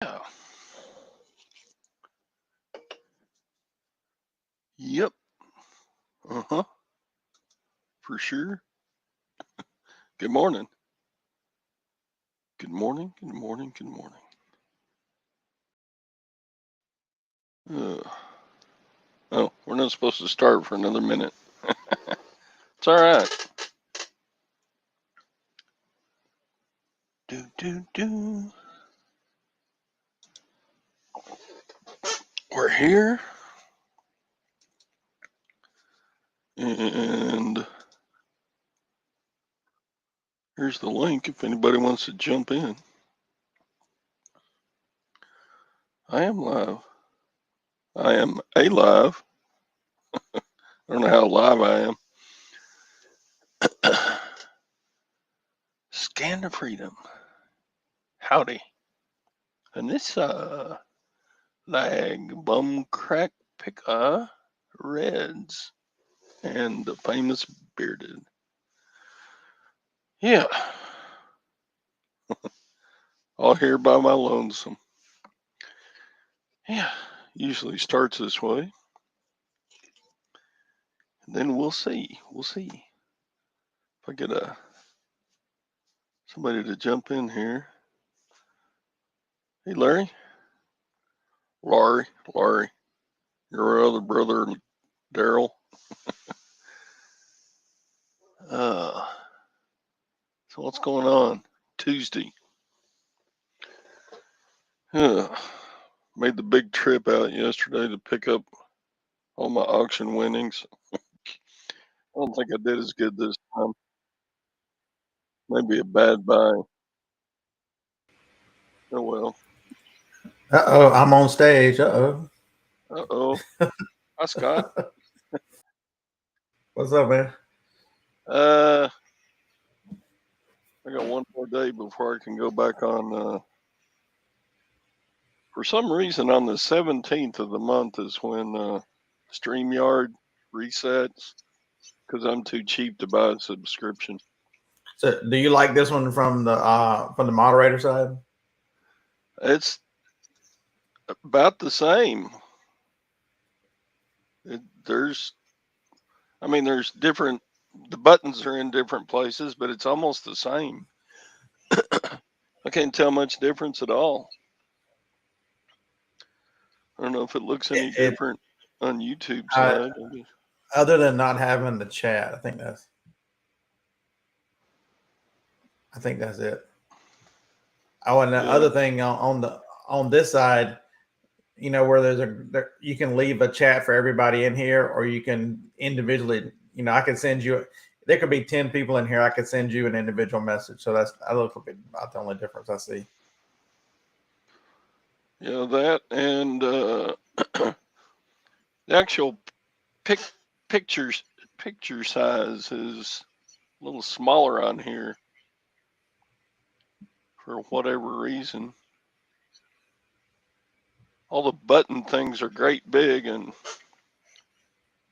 Yeah. Yep. Uh-huh. For sure. Good morning. Good morning. Good morning. Good morning. Uh, oh, we're not supposed to start for another minute. It's all right. Do. We're here. And here's the link if anybody wants to jump in. I am live. I am alive. I don't know how live I am. Scan to freedom. Howdy. And this lag bum crack picker reds and the famous bearded. Yeah. All here by my lonesome. Yeah. Usually starts this way. And then we'll see. We'll see. If I get somebody to jump in here. Hey Larry. Laurie. Your other brother Daryl. So what's going on? Tuesday. Made the big trip out yesterday to pick up all my auction winnings. I don't think I did as good this time. Maybe a bad buy. Oh well. Uh-oh, I'm on stage. Uh-oh. Uh-oh. Hi Scott. What's up, man? Uh I got one more day before I can go back on for some reason on the 17th of the month is when StreamYard resets because I'm too cheap to buy a subscription. So, do you like this one from the moderator side? It's about the same. There's there's different, the buttons are in different places, but it's almost the same. I can't tell much difference at all. I don't know if it looks any It different on YouTube uh, side. Other than not having the chat, I think that's it. Oh, and the Yeah, other thing on this side, where you can leave a chat for everybody in here, or you can individually. I could send you. There could be 10 people in here. I could send you an individual message. So I look about the only difference I see. yeah, that and the actual pic pictures picture size is a little smaller on here for whatever reason. All the button things are great big, and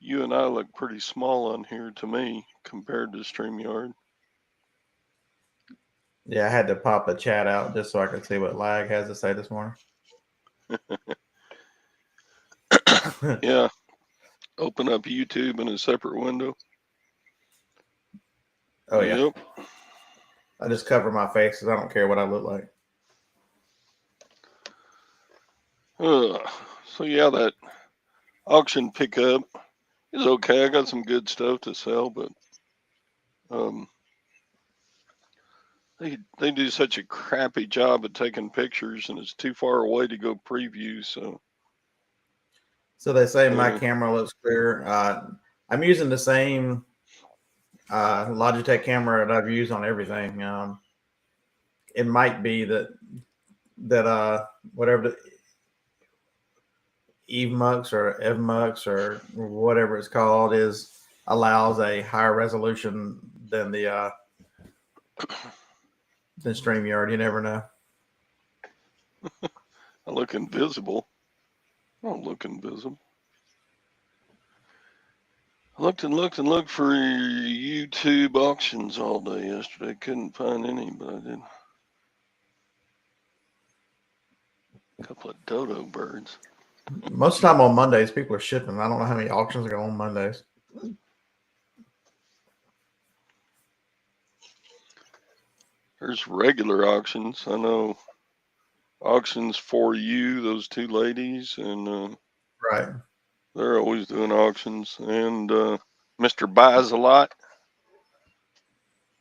you and I look pretty small on here to me compared to StreamYard. Yeah, I had to pop the chat out just so I could see what Lag has to say this morning. Yeah, open up YouTube in a separate window. Oh yeah, Yep. I just cover my face because I don't care what I look like. Uh, so yeah, that auction pickup is okay. I got some good stuff to sell, but um, they do such a crappy job at taking pictures, and it's too far away to go preview. So So they say my uh, camera looks clear. I'm using the same Logitech camera that I've used on everything. It might be that whatever the EveMux or EvMux or whatever it's called is allows a higher resolution than the than StreamYard. You never know. I look invisible. I don't look invisible. I looked and looked and looked for YouTube auctions all day yesterday. Couldn't find any, but I did. A couple of dodo birds. Most of the time on Mondays, people are shipping. I don't know how many auctions are going on Mondays. There's regular auctions. I know Auctions for You, those two ladies, and Right. they're always doing auctions. And Mr. Buys a Lot,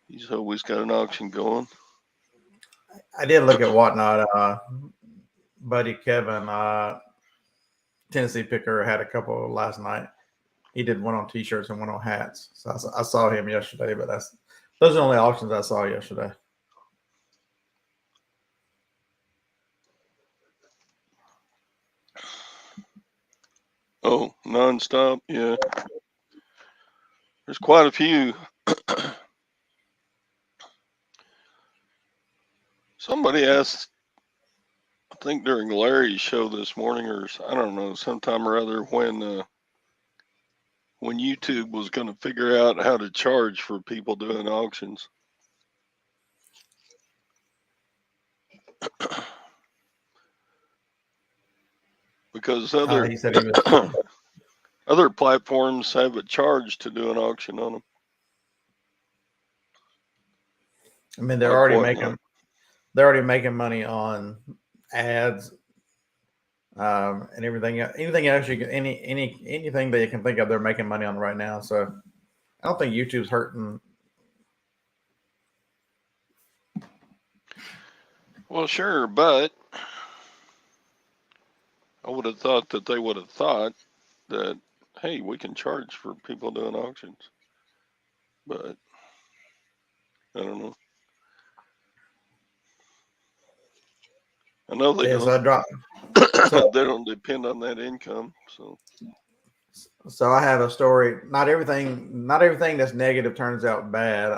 he's always got an auction going. I did look at Whatnot. Buddy Kevin, Tennessee Picker, had a couple last night. He did one on T-shirts and one on hats. So I saw him yesterday, but those are the only auctions I saw yesterday. Oh, nonstop, yeah. There's quite a few. Somebody asked, I think during Larry's show this morning, or I don't know, sometime or other, when YouTube was going to figure out how to charge for people doing auctions. Because other He said he was. other platforms have a charge to do an auction on them. I mean, they're Like already Whatnot. making money on ads, and everything. Anything else you can, anything that you can think of, they're making money on right now. So I don't think YouTube's hurting. Well, sure, but I would have thought that they would have thought that, hey, we can charge for people doing auctions. But I don't know. I know they Yeah, don't. so I dropped. They don't depend on that income. So I have a story. Not everything that's negative turns out bad.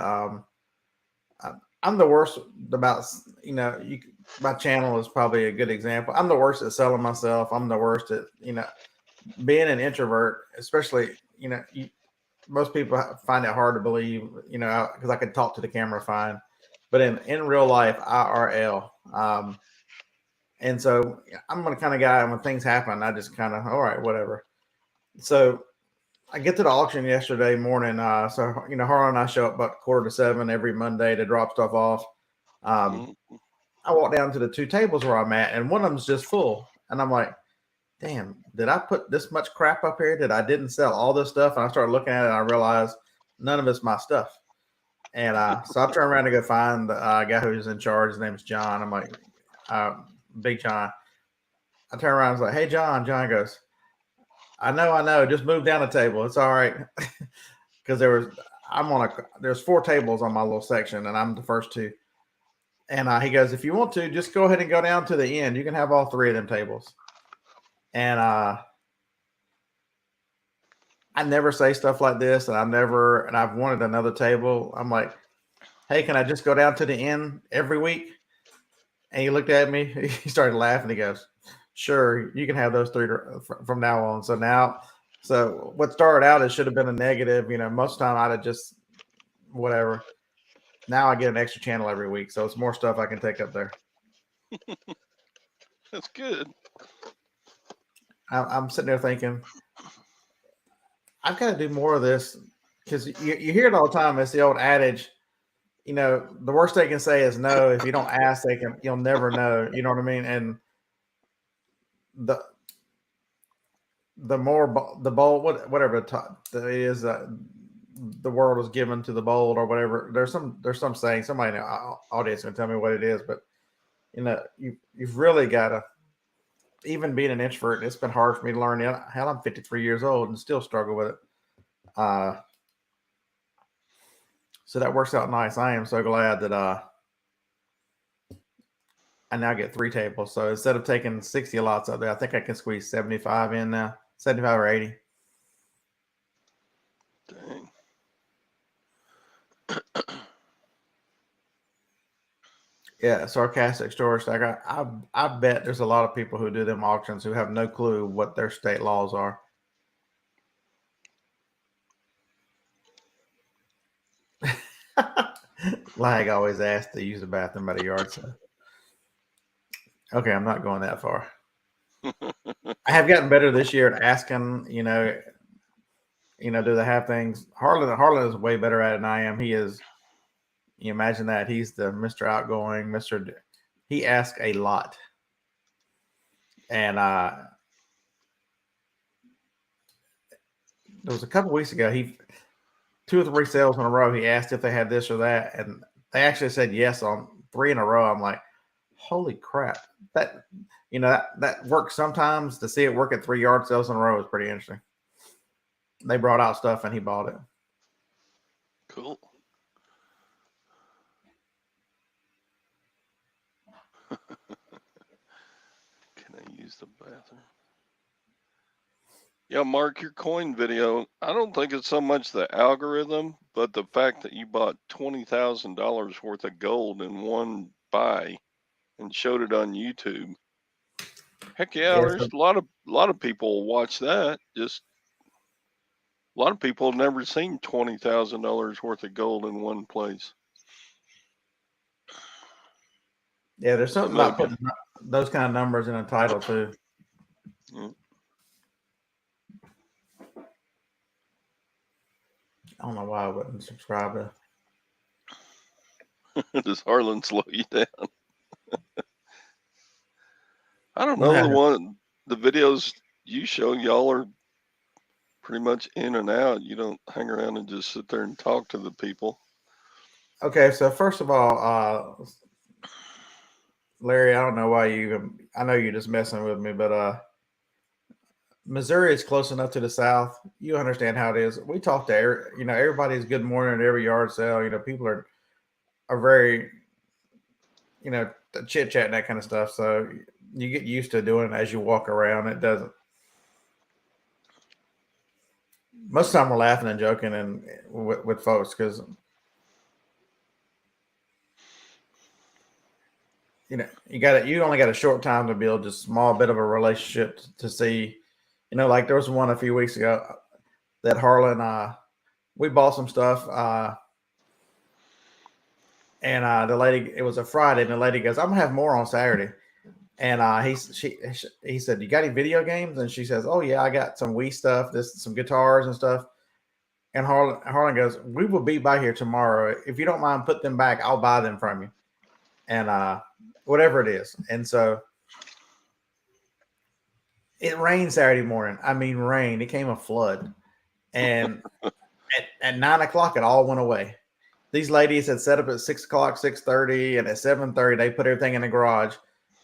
I'm the worst about, my channel is probably a good example. I'm the worst at selling myself. I'm the worst at, being an introvert, especially, most people find it hard to believe, because I can talk to the camera fine, but in real life, IRL. And so I'm the kind of guy, when things happen, I just kind of, all right, whatever. So I get to the auction yesterday morning. So, Harlan and I show up about 6:45 every Monday to drop stuff off. I walk down to the two tables where I'm at, and one of them's just full. And I'm like, damn, did I put this much crap up here that I didn't sell all this stuff? And I started looking at it and I realized none of it's my stuff. And so I turned around to go find the guy who's in charge. His name's John. I'm like, Big John. I turn around and was like, hey, John. John goes, I know. Just move down the table. It's all right. Because there's 4 tables on my little section, and I'm the first 2. And he goes, if you want to, just go ahead and go down to the end. You can have all 3 of them tables. And I never say stuff like this, and I've wanted another table. I'm like, hey, can I just go down to the end every week? And he looked at me. He started laughing. He goes, sure, you can have those 3 from now on. So what started out, it should have been a negative. Most of the time I'd have just whatever. Now I get an extra channel every week, so it's more stuff I can take up there. That's good. I'm sitting there thinking, I've got to do more of this, because you hear it all the time. It's the old adage, the worst they can say is no. If you don't ask, you'll never know. You know what I mean? And the more the bold, whatever it is, the world is given to the bold, or whatever. There's some saying. Somebody in the audience can tell me what it is, but you've really got to, even being an introvert, it's been hard for me to learn. Hell, I'm 53 years old and still struggle with it. So that works out nice. I am so glad that I now get 3 tables. So instead of taking 60 lots up there, I think I can squeeze 75 in now, 75 or 80. Dang. Yeah, sarcastic story. I bet there's a lot of people who do them auctions who have no clue what their state laws are. Lag always asks to use the bathroom by the yard sale. Okay, I'm not going that far. I have gotten better this year at asking, do they have things? Harlan is way better at it than I am. He is. You imagine that he's the Mr. Outgoing, He asks a lot, and there was a couple weeks ago. 2 or 3 sales in a row. He asked if they had this or that, and they actually said yes on 3 in a row. I'm like, holy crap! That works sometimes. To see it work at 3 yard sales in a row is pretty interesting. They brought out stuff and he bought it. Cool. Can I use the bathroom? Yeah, Mark, your coin video, I don't think it's so much the algorithm, but the fact that you bought $20,000 worth of gold in one buy and showed it on YouTube. Heck yeah, there's a lot of people watch that. Just a lot of people have never seen $20,000 worth of gold in one place. Yeah, there's something about putting those kind of numbers in a title too. Yeah. I don't know why I wouldn't subscribe to. Does Harlan slow you down? I don't know. The videos you show, y'all are pretty much in and out. You don't hang around and just sit there and talk to the people. Okay, so first of all, Larry, I don't know why I know you're just messing with me, but Missouri is close enough to the South. You understand how it is. We talk to everybody's good morning at every yard sale. People are very, chit chat and that kind of stuff. So you get used to doing it as you walk around. It doesn't. Most of the time we're laughing and joking and with folks because you only got a short time to build just a small bit of a relationship to see, like there was one a few weeks ago that Harlan, we bought some stuff, and the lady, it was a Friday, and the lady goes, "I'm gonna have more on Saturday," and he said, "You got any video games?" And she says, "Oh yeah, I got some Wii stuff, some guitars and stuff." And Harlan goes, "We will be by here tomorrow. If you don't mind, put them back. I'll buy them from you." And whatever it is. And so it rained Saturday morning. I mean, rain. It came a flood. And at 9 o'clock, it all went away. These ladies had set up at 6 o'clock, 6:30, and at 7:30, they put everything in the garage.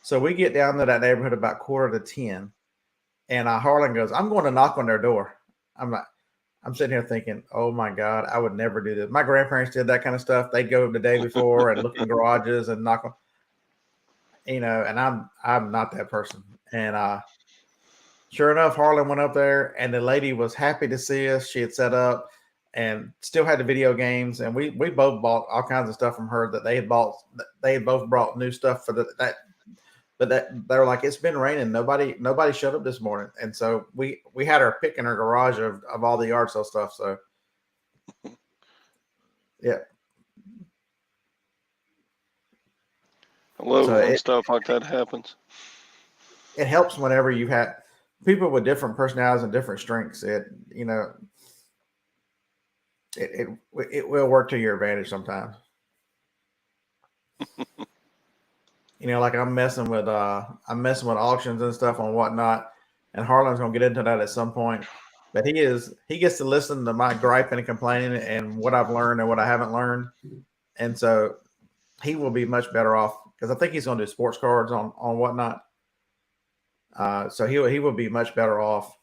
So we get down to that neighborhood about 9:45, and Harlan goes, "I'm going to knock on their door." I'm sitting here thinking, oh my God, I would never do this. My grandparents did that kind of stuff. They'd go the day before and look in garages and knock on, and I'm not that person. And sure enough, Harlan went up there and the lady was happy to see us. She had set up and still had the video games. And we both bought all kinds of stuff from her that they had bought. They had both brought new stuff for that. But they were like, it's been raining. Nobody showed up this morning. And so we had her pick in her garage of all the yard sale stuff. So yeah. I love when stuff like that happens. It helps whenever you have people with different personalities and different strengths. It will work to your advantage sometimes. Like I'm messing with auctions and stuff and whatnot, and Harlan's gonna get into that at some point. But he gets to listen to my griping and complaining and what I've learned and what I haven't learned, and so he will be much better off because I think he's gonna do sports cards on whatnot. So he will be much better off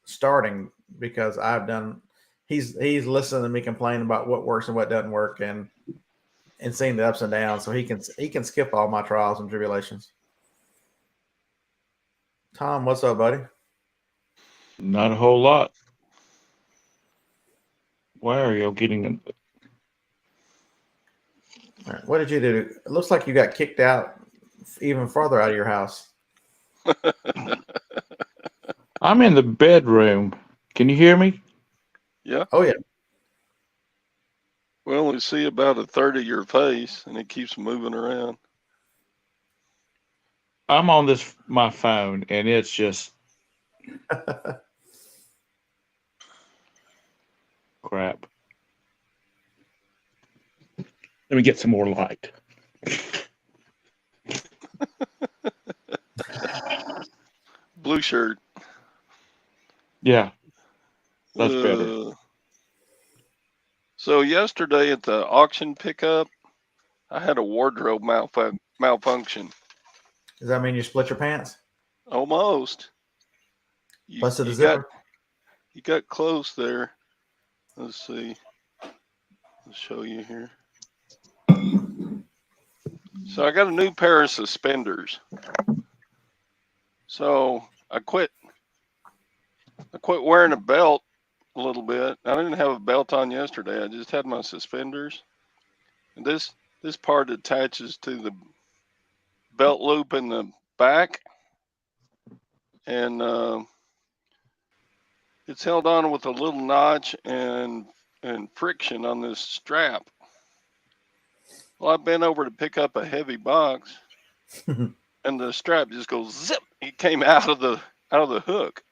starting because he's listening to me complain about what works and what doesn't work and seeing the ups and downs, so he can skip all my trials and tribulations. Tom, what's up, buddy? Not a whole lot. Why are you getting them? All right, what did you do? It looks like you got kicked out even farther out of your house. I'm in the bedroom. Can you hear me? Yeah. Oh, yeah. We only see about a third of your face, and it keeps moving around. I'm on my phone, and it's just crap. Let me get some more light. Blue shirt. Yeah, that's better. So yesterday at the auction pickup, I had a wardrobe malfunction. Does that mean you split your pants? Almost. Busted the zipper? You got close there. Let's see. I'll show you here. So I got a new pair of suspenders. So I quit wearing a belt a little bit. I didn't have a belt on yesterday. I just had my suspenders. And this part attaches to the belt loop in the back. And it's held on with a little notch and friction on this strap. Well, I bent over to pick up a heavy box, and the strap just goes zip. It came out of the hook.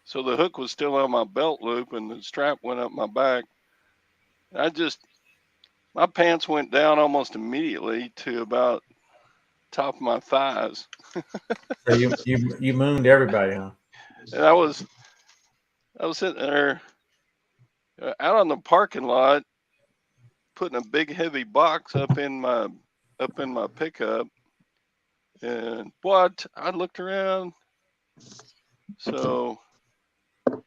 So the hook was still on my belt loop, and the strap went up my back. My pants went down almost immediately to about top of my thighs. So you mooned everybody, huh? And I was sitting there out on the parking lot, putting a big heavy box up in my pickup, and what I looked around. So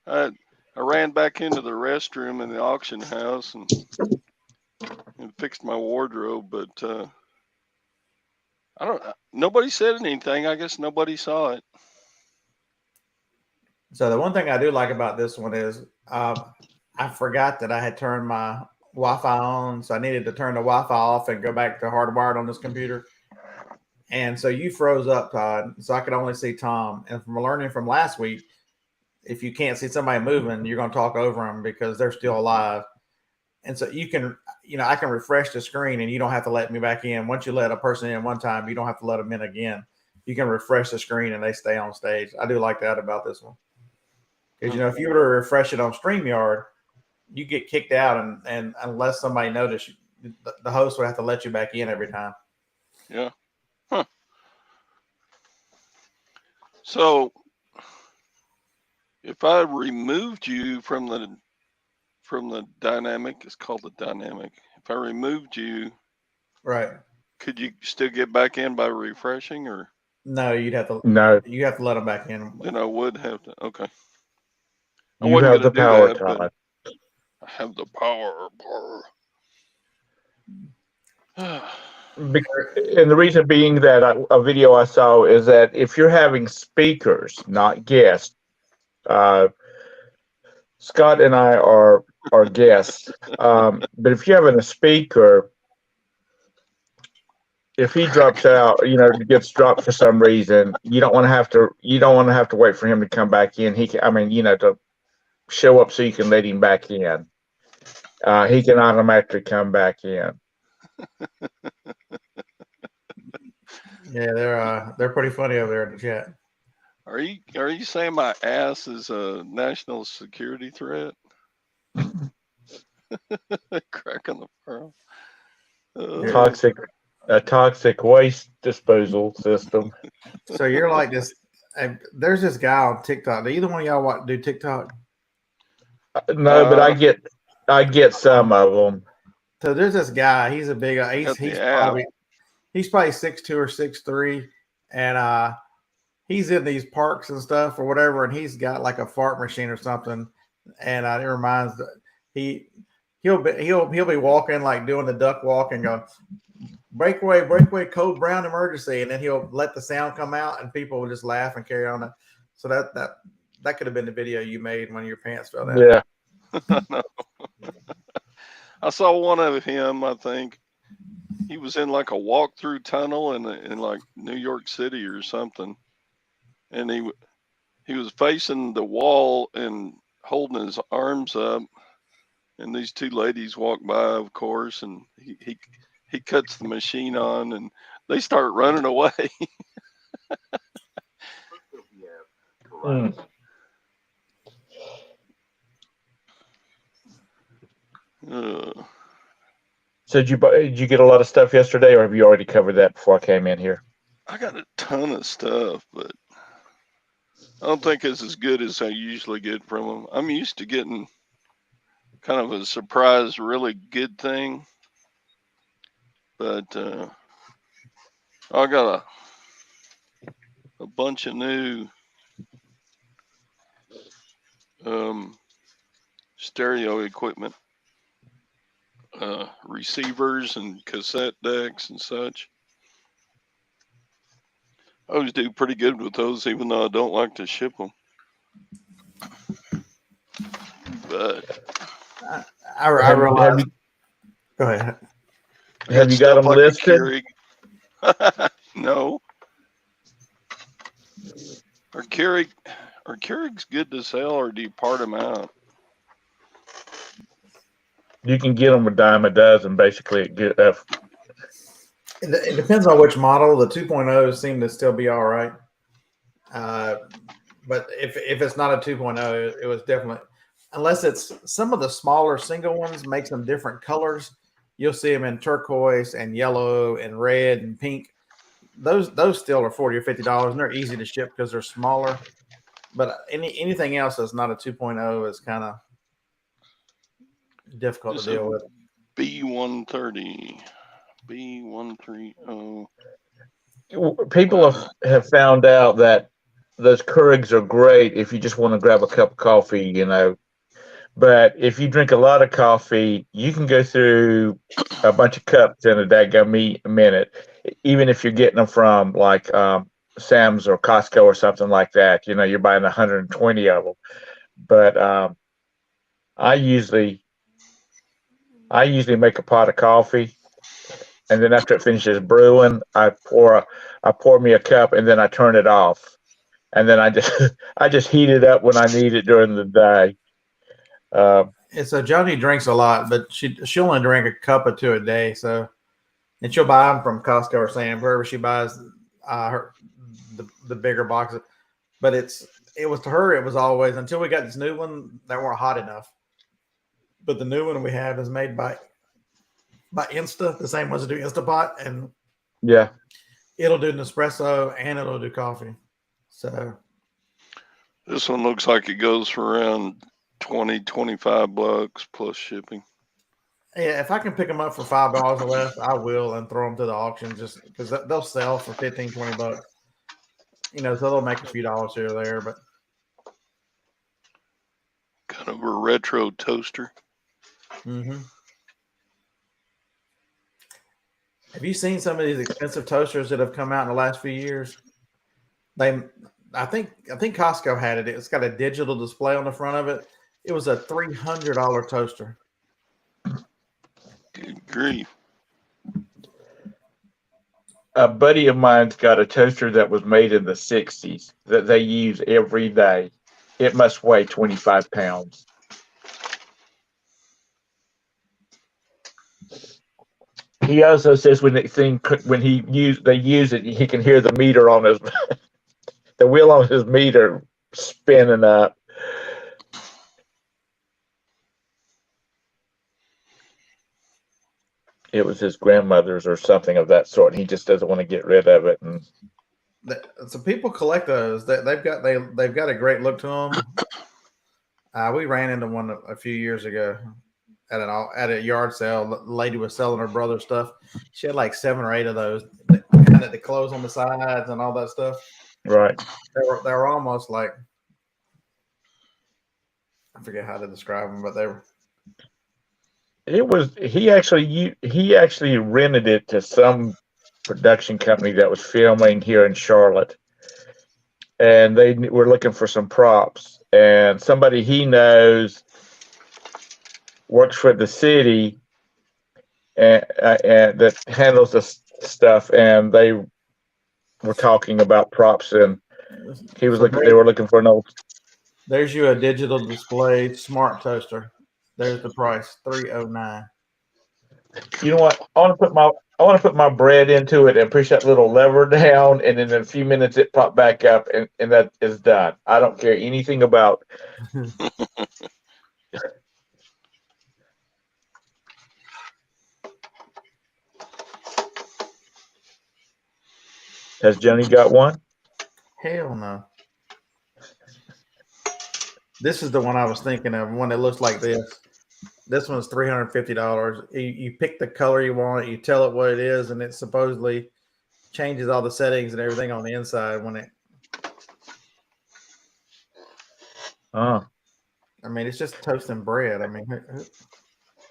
I ran back into the restroom in the auction house and fixed my wardrobe, but nobody said anything. I guess nobody saw it. So the one thing I do like about this one is I forgot that I had turned my Wi-Fi on, so I needed to turn the Wi-Fi off and go back to hardwired on this computer. And so you froze up, Todd, so I could only see Tom. And from learning from last week, if you can't see somebody moving, you're going to talk over them because they're still alive. And so you can, I can refresh the screen and you don't have to let me back in. Once you let a person in one time, you don't have to let them in again. You can refresh the screen and they stay on stage. I do like that about this one. Because, if you were to refresh it on StreamYard, you get kicked out. And unless somebody noticed, the host would have to let you back in every time. Yeah. Huh. So if I removed you from the dynamic, it's called the dynamic. If I removed you, right, could you still get back in by refreshing, or no? You'd have to. No, you have to let them back in. Then I would have to. Okay. I you wasn't have gonna the do power, that, Todd. but I have the power. And the reason being that a video I saw is that if you're having speakers, not guests, Scott and I are guests, but if you're having a speaker, if he drops out, gets dropped for some reason, you don't want to have to wait for him to come back in. To show up so you can let him back in. He can automatically come back in. Yeah, they're pretty funny over there in the chat. Are you saying my ass is a national security threat? Cracking the pearl. A toxic waste disposal system. So you're like this. There's this guy on TikTok. Do either one of y'all do TikTok? No, but I get some of them. So there's this guy. He's a big. He's probably 6'2" or 6'3", and he's in these parks and stuff or whatever, and he's got like a fart machine or something. And it reminds he'll be walking like doing the duck walk and go breakaway, code brown emergency, and then he'll let the sound come out and people will just laugh and carry on. So that could have been the video you made when your pants fell down. Yeah. I saw one of him. I think he was in like a walk-through tunnel in like New York City or something, and he was facing the wall and holding his arms up, and these two ladies walk by, of course, and he cuts the machine on and they start running away. Mm. So did you get a lot of stuff yesterday, or have you already covered that before I came in here? I got a ton of stuff, but I don't think it's as good as I usually get from them. I'm used to getting kind of a surprise, really good thing, but I got a bunch of new stereo equipment, receivers and cassette decks and such. I always do pretty good with those, even though I don't like to ship them. But I realize. Go ahead. Have you got them listed? No. Are Keurigs good to sell, or do you part them out? You can get them a dime a dozen, basically. It depends on which model. The 2.0s seem to still be all right. But if it's not a 2.0, it was definitely, unless it's some of the smaller single ones, make some different colors. You'll see them in turquoise and yellow and red and pink. Those still are $40 or $50, and they're easy to ship because they're smaller. But anything else that's not a 2.0 is kind of difficult to deal with. B130, B130. People have found out that those Keurigs are great if you just want to grab a cup of coffee, you know. But if you drink a lot of coffee, you can go through a bunch of cups in a daggum minute, even if you're getting them from like Sam's or Costco or something like that. You know, you're buying 120 of them. But I usually make a pot of coffee, and then after it finishes brewing, I pour me a cup, and then I turn it off, and then I just heat it up when I need it during the day. So Joni drinks a lot, but she'll only drink a cup or two a day. So, and she'll buy them from Costco or Sam's, wherever she buys the bigger boxes. But it was to her, it was always, until we got this new one, they weren't hot enough. But the new one we have is made by Insta, the same ones that do Instapot, and yeah, it'll do Nespresso and it'll do coffee. So this one looks like it goes for around $20-25 plus shipping. Yeah, if I can pick them up for $5 or less, I will, and throw them to the auction, just because they'll sell for $15-20. You know, so they'll make a few dollars here or there. But kind of a retro toaster. Mm-hmm. Have you seen some of these expensive toasters that have come out in the last few years? I think Costco had it. It's got a digital display on the front of it. It was a $300 toaster. Good grief. A buddy of mine's got a toaster that was made in the 60s that they use every day. It must weigh 25 pounds. He also says when they use it, he can hear the meter on his the wheel on his meter spinning up. It was his grandmother's or something of that sort, and he just doesn't want to get rid of it. And so people collect those. They've got a great look to them. We ran into one a few years ago at a yard sale. The lady was selling her brother's stuff. She had like 7 or 8 of those, kind of the clothes on the sides and all that stuff. Right. They were almost like, I forget how to describe them, but they were. It was he actually rented it to some production company that was filming here in Charlotte, and they were looking for some props, and somebody he knows works for the city and that handles the stuff, and they were talking about props, and they were looking for an old. There's you a digital display smart toaster. There's the price, $309. You know what? I want to put I want to put my bread into it and push that little lever down, and in a few minutes it popped back up, and that is done. I don't care anything about. Has Johnny got one? Hell no. This is the one I was thinking of, one that looks like this. This one's $350. You pick the color you want, you tell it what it is, and it supposedly changes all the settings and everything on the inside when it. Oh, I mean, it's just toasting bread. I mean,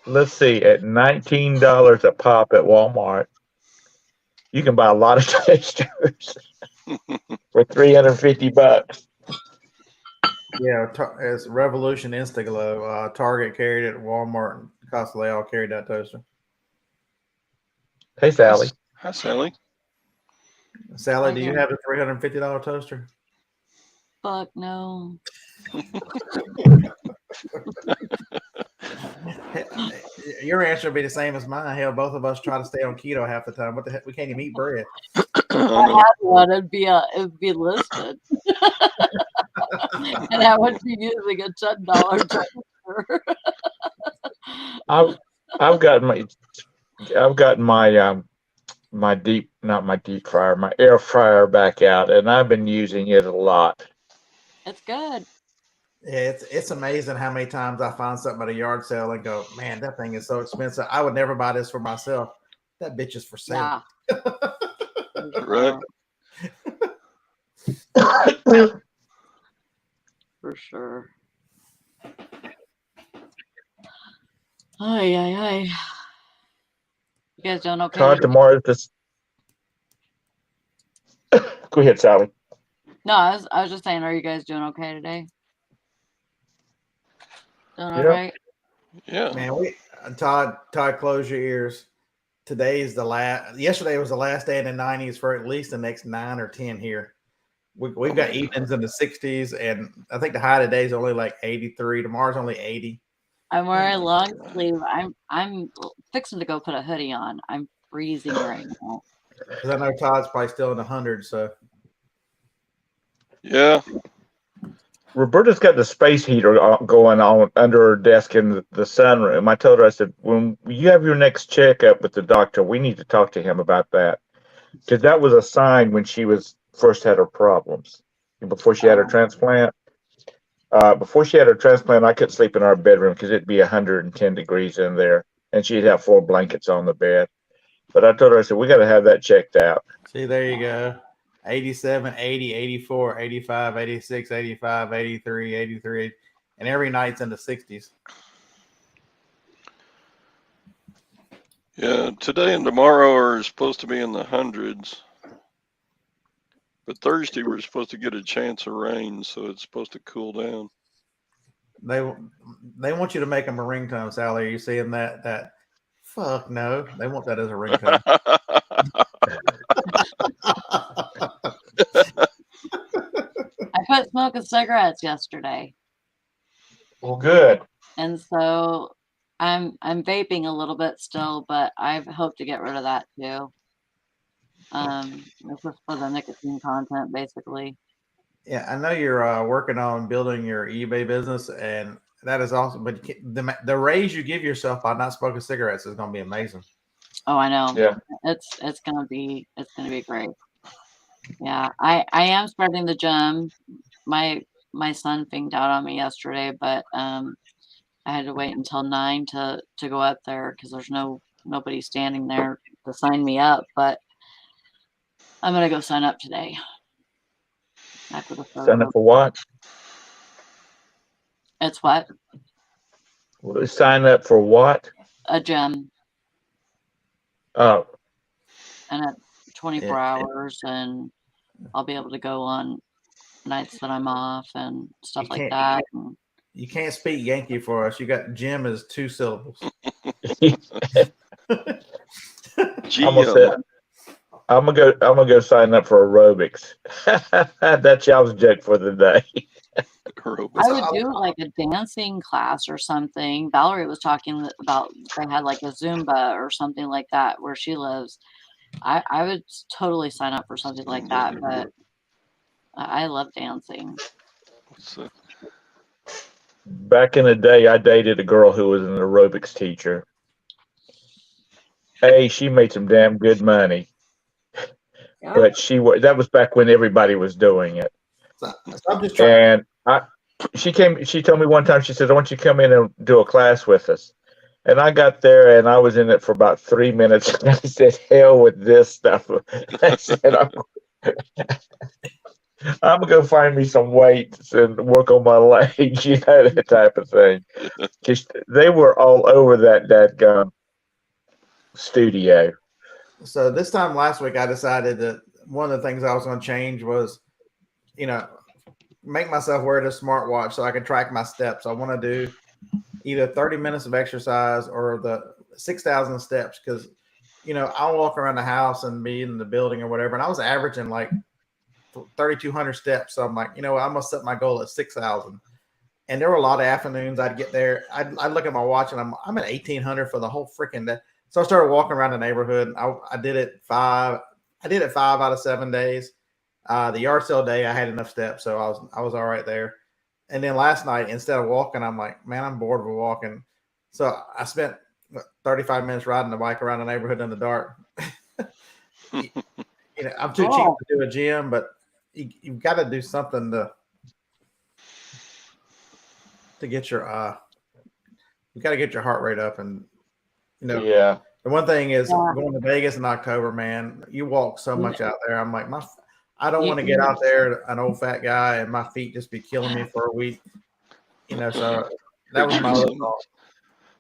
let's see. At $19 a pop at Walmart, you can buy a lot of toasters for $350. yeah, it's Revolution Instaglow. Target carried it, Walmart and Costco, they all carried that toaster. Hey, Sally. Hi, Sally. Sally, do you have a $350 toaster? Fuck no. Your answer would be the same as mine. Hell, both of us try to stay on keto half the time. What the heck? We can't even eat bread. If I had one, it'd be listed. And I would be using a $10 toaster. I've gotten my deep fryer, my air fryer back out, and I've been using it a lot. It's good. Yeah, it's amazing how many times I find something at a yard sale and go, man, that thing is so expensive. I would never buy this for myself. That bitch is for sale. Yeah. Right. For sure. Ay, ay, ay. You guys doing okay? Todd, tomorrow this. Go ahead, Sally. No, I was just saying, are you guys doing okay today? Doing all Yeah. right? Yeah. Man, Todd, close your ears. Today's the last. Yesterday was the last day in the 90s for at least the next 9 or 10 here. We've got evenings in the 60s, and I think the high today is only like 83. Tomorrow's only 80. I'm wearing long sleeve. I'm fixing to go put a hoodie on. I'm freezing right now. Because I know Todd's probably still in the hundreds. So Yeah. Roberta's got the space heater going on under her desk in the sunroom. I told her, I said, when you have your next checkup with the doctor, we need to talk to him about that. Because that was a sign when she first had her problems. Before she had her transplant. Before she had her transplant, I couldn't sleep in our bedroom because it'd be 110 degrees in there. And she'd have 4 blankets on the bed. But I told her, I said, we got to have that checked out. see, there you go. 87, 80, 84, 85, 86, 85, 83, 83. And every night's in the 60s. Yeah. Today and tomorrow are supposed to be in the hundreds. But Thursday we're supposed to get a chance of rain, so it's supposed to cool down. They want you to make them a ringtone, Sally. Are you seeing that? Fuck no. They want that as a ringtone. I quit smoking cigarettes yesterday, Well, good. and so I'm vaping a little bit still, but I hope to get rid of that too. It's just for the nicotine content, basically. Yeah, I know you're working on building your eBay business, and that is awesome. But the raise you give yourself by not smoking cigarettes is going to be amazing. Oh, I know. Yeah. It's gonna be great. Yeah, I am starting the gym. My son finged out on me yesterday, but I had to wait until 9 to go up there because there's nobody standing there to sign me up. But I'm gonna go sign up today. After the Sign up for what? It's what? Sign up for what? A gym, Oh, and it's 24 hours, and I'll be able to go on nights that I'm off and stuff like that. And You can't speak Yankee for us. You got gym as 2 syllables. I'm gonna go sign up for aerobics. That's y'all's joke for the day. Aerobics. I would do like a dancing class or something. Valerie was talking about they had like a Zumba or something like that where she lives. I would totally sign up for something like that, but I love dancing. So, Back in the day, I dated a girl who was an aerobics teacher. Hey, she made some damn good money, Yeah. but that was back when everybody was doing it. So I'm just trying. And she told me one time, she said, "I want you to come in and do a class with us." And I got there and I was in it for about 3 minutes. And I said, "Hell with this stuff." I said, I'm gonna go find me some weights and work on my legs, that type of thing. Because they were all over that studio. So this time last week, I decided that one of the things I was going to change was, make myself wear the smartwatch so I can track my steps. I want to do either 30 minutes of exercise or the 6,000 steps because, I'll walk around the house and be in the building or whatever. And I was averaging like 3,200 steps. So I'm like, I must set my goal at 6,000. And there were a lot of afternoons I'd get there. I'd look at my watch and I'm at 1,800 for the whole freaking day. So I started walking around the neighborhood. I did it 5 out of 7 days. The yard sale day, I had enough steps, so I was all right there. And then last night, instead of walking, I'm like, man, I'm bored of walking. So I spent 35 minutes riding the bike around the neighborhood in the dark. I'm too cheap to do a gym, but you've got to do something to get your you got to get your heart rate up. And Yeah. the one thing is going to Vegas in October, man, you walk so much out there. I'm like, I don't want to get out there, an old fat guy, and my feet just be killing me for a week. So that was my other thought.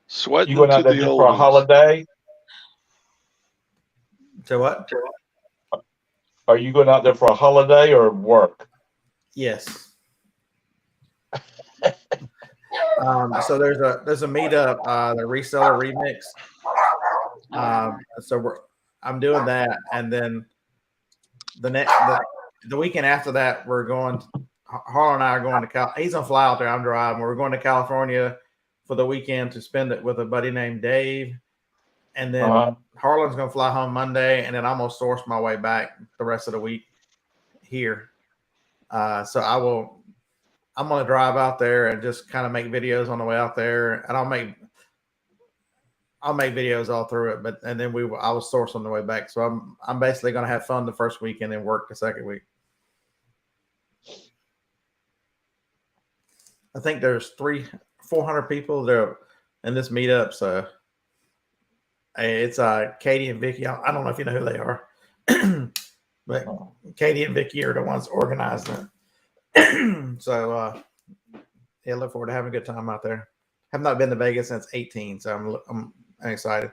Sweating You going out there for a holiday? So what? Are you going out there for a holiday or work? Yes. So there's a meetup, the reseller remix. So I'm doing that, and then the weekend after that, we're going. Harlan and I are going to he's gonna fly out there. I'm driving. We're going to California for the weekend to spend it with a buddy named Dave, and then Harlan's gonna fly home Monday, and then I'm gonna source my way back the rest of the week here. So I'm gonna drive out there and just kind of make videos on the way out there, and I'll make videos all through it, and then I was sourced on the way back. So I'm basically gonna have fun the first week and then work the second week. I think there's 400 people there in this meetup. So it's Katie and Vicky. I don't know if you know who they are, but Katie and Vicky are the ones organizing it. So yeah, look forward to having a good time out there. Have not been to Vegas since 18, so I'm excited.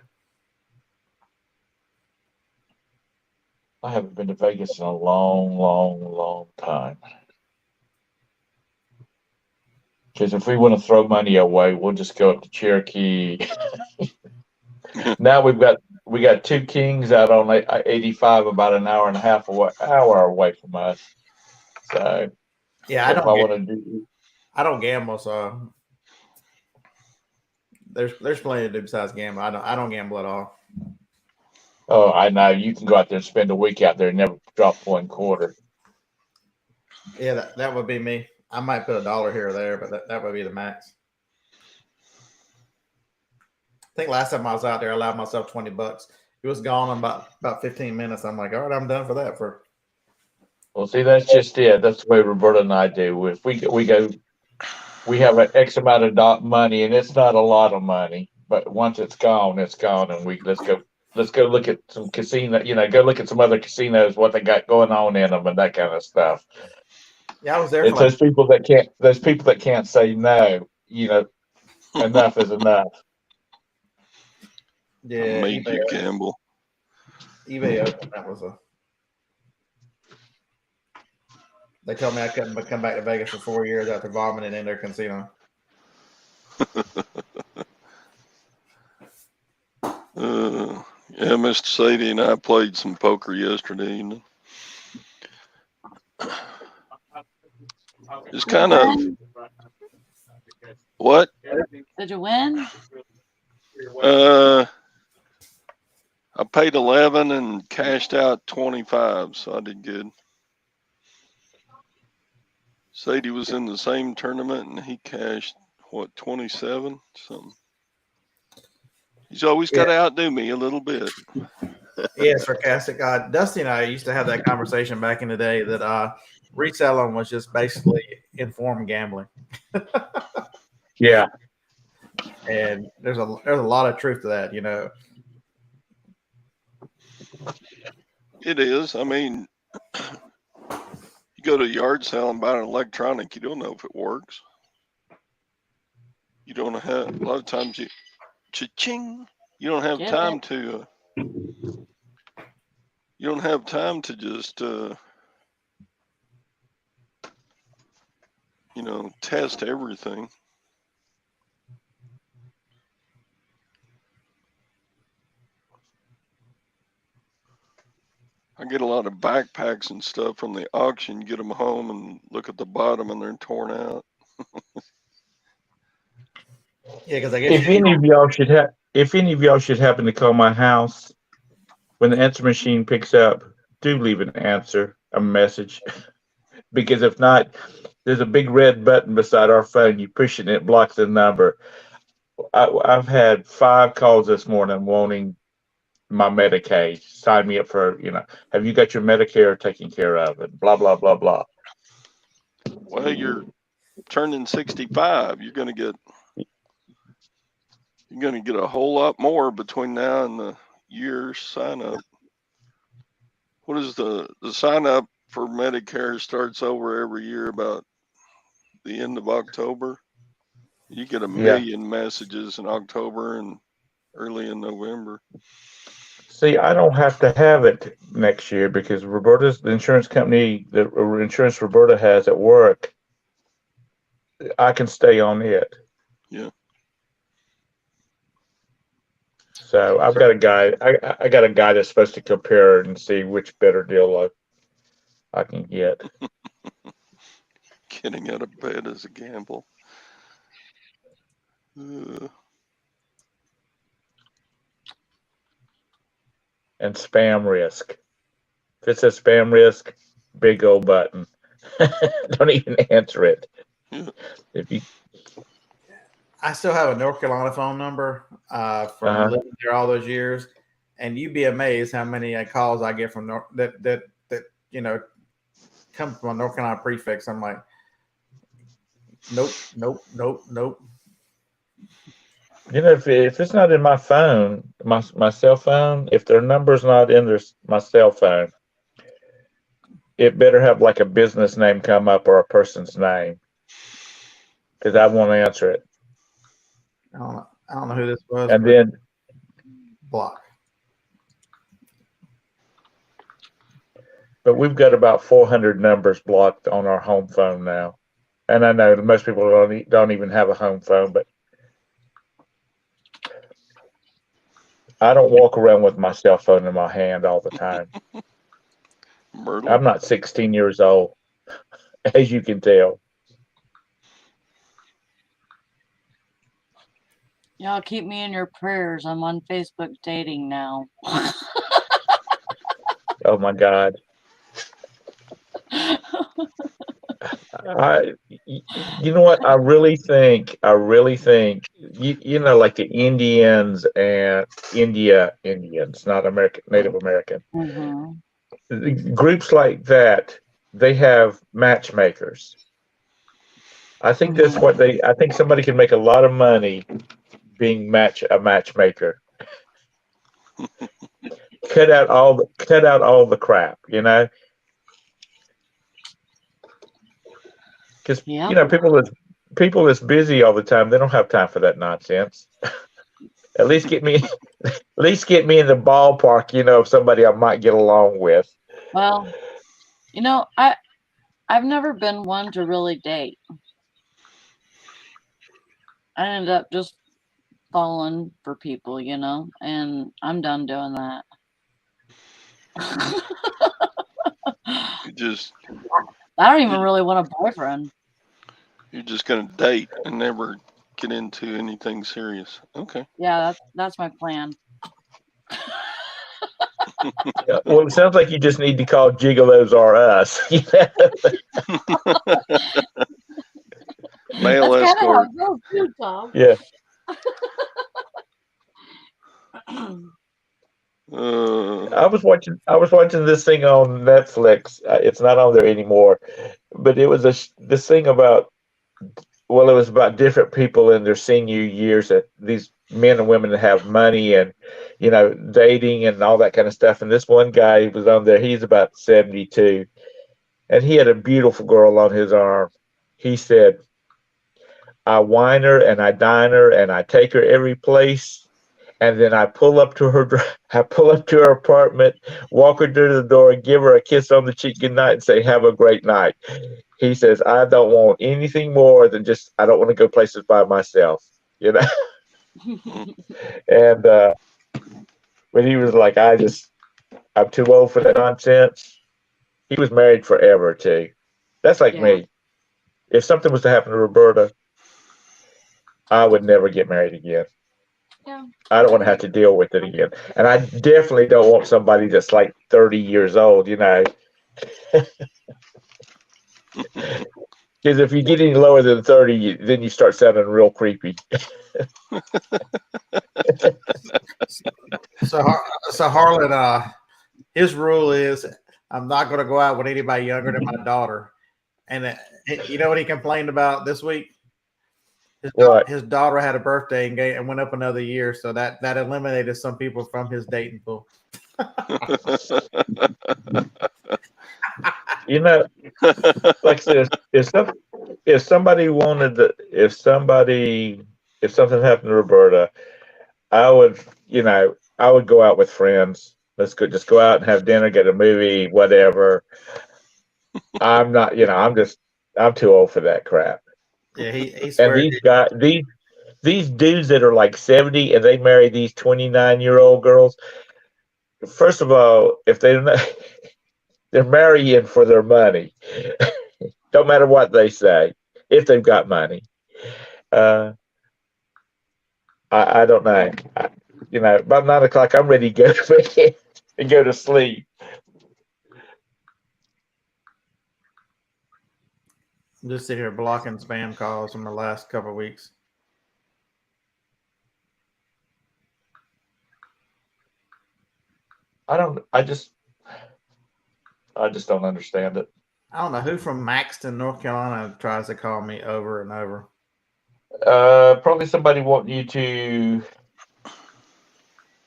I haven't been to Vegas in a long, long, long time. Because if we want to throw money away, we'll just go up to Cherokee. Now we got two Kings out on 85, about an hour and a half hour away from us. So yeah, I don't gamble, so there's plenty to do besides gamble. I don't gamble at all. Oh, I know. You can go out there and spend a week out there and never drop one quarter. Yeah, that would be me. I might put $1 here or there, but that would be the max. I think last time I was out there, I allowed myself $20. It was gone in about 15 minutes. I'm like, all right, I'm done for that. Well, see, that's just it. That's the way Roberta and I do. If we have an X amount of money, and it's not a lot of money, but once it's gone, and let's go look at some casino. Go look at some other casinos, what they got going on in them, and that kind of stuff. Yeah, I was there. It's those people that can't say no. Enough is enough. Yeah, made you gamble. eBay Open, that was they told me I couldn't come back to Vegas for 4 years after vomiting in their casino. Yeah, Mr. Sadie and I played some poker yesterday evening. It's kind of What? Did you win? I paid 11 and cashed out 25, so I did good. Sadie was in the same tournament and he cashed what 27 something. He's always got to outdo me a little bit. Yeah, sarcastic. Dusty and I used to have that conversation back in the day that reselling was just basically informed gambling. Yeah. And there's a lot of truth to that, you know. It is. I mean, you go to a yard sale and buy an electronic, you don't know if it works. You don't have, a lot of times you, cha-ching, you don't have Get time it. to, you don't have time to just, you know, test everything. I get a lot of backpacks and stuff from the auction. Get them home and look at the bottom, and they're torn out. Yeah, because I guess If any of y'all should happen to call my house, when the answer machine picks up, do leave an answer, a message, because if not, there's a big red button beside our phone. You push it and it blocks the number. I've had 5 calls this morning wanting my Medicaid. Sign me up for, have you got your Medicare taken care of? And blah, blah, blah, blah. Well, you're turning 65. You're going to get a whole lot more between now and the year sign up. What is the sign up for Medicare starts over every year about the end of October? You get a million messages in October and early in November. See, I don't have to have it next year because the insurance company, the insurance Roberta has at work, I can stay on it. Yeah. So I've got a guy. I got a guy that's supposed to compare and see which better deal I can get. Getting out of bed is a gamble. And spam risk. If it says spam risk, big old button. Don't even answer it. I still have a North Carolina phone number from living there all those years, and you'd be amazed how many calls I get from that come from a North Carolina prefix. I'm like, nope. If it's not in my phone, my cell phone, if their number's not in my cell phone, it better have like a business name come up or a person's name, because I won't answer it. I don't know who this was. And then block. But we've got about 400 numbers blocked on our home phone now, and I know most people don't even have a home phone, but I don't walk around with my cell phone in my hand all the time. Myrtle. I'm not 16 years old, as you can tell. Y'all keep me in your prayers. I'm on Facebook dating now. Oh my God. You know what? I really think, like the Indians and Indians, not Native American. Mm-hmm. Groups like that, they have matchmakers. I think that's what I think somebody can make a lot of money being a matchmaker. Cut out all the crap, because people that's busy all the time, they don't have time for that nonsense. At least get me in the ballpark, of somebody I might get along with. Well, I've never been one to really date. I ended up just falling for people, and I'm done doing that. I don't even really want a boyfriend. You're just gonna date and never get into anything serious. Okay. Yeah, that's my plan. Yeah, well, it sounds like you just need to call Gigolos R Us. Male That's kind of how escort. it goes too, Tom. Yeah. I was watching this thing on Netflix. It's not on there anymore, but it was this thing about, well, it was about different people in their senior years, that these men and women that have money and, dating and all that kind of stuff. And this one guy was on there. He's about 72, and he had a beautiful girl on his arm. He said, "I wine her and I dine her and I take her every place. And then I pull up to her apartment, walk her to the door, give her a kiss on the cheek goodnight, and say, 'Have a great night.'" He says, "I don't want anything more than just, I don't want to go places by myself, you know." And but he was like, I'm too old for that nonsense. He was married forever too. That's like Yeah. me. If something was to happen to Roberta, I would never get married again. Yeah. I don't want to have to deal with it again. And I definitely don't want somebody that's like 30 years old, Because if you get any lower than 30, then you start sounding real creepy. So Harlan, his rule is, I'm not going to go out with anybody younger than my daughter. And you know what he complained about this week? What? His daughter had a birthday and went up another year, so that eliminated some people from his dating pool. Like I said, if something happened to Roberta, I would go out with friends. Just go out and have dinner, get a movie, whatever. I'm not, I'm too old for that crap. Yeah, he And swears. these dudes that are like 70 and they marry these 29-year-old girls. First of all, if they're marrying for their money, don't matter what they say, if they've got money. I don't know. About 9 o'clock, I'm ready to go to bed and go to sleep. I'm just sitting here blocking spam calls from the last couple of weeks. I just don't understand it. I don't know who from Maxton, North Carolina, tries to call me over and over. Probably somebody wanting you to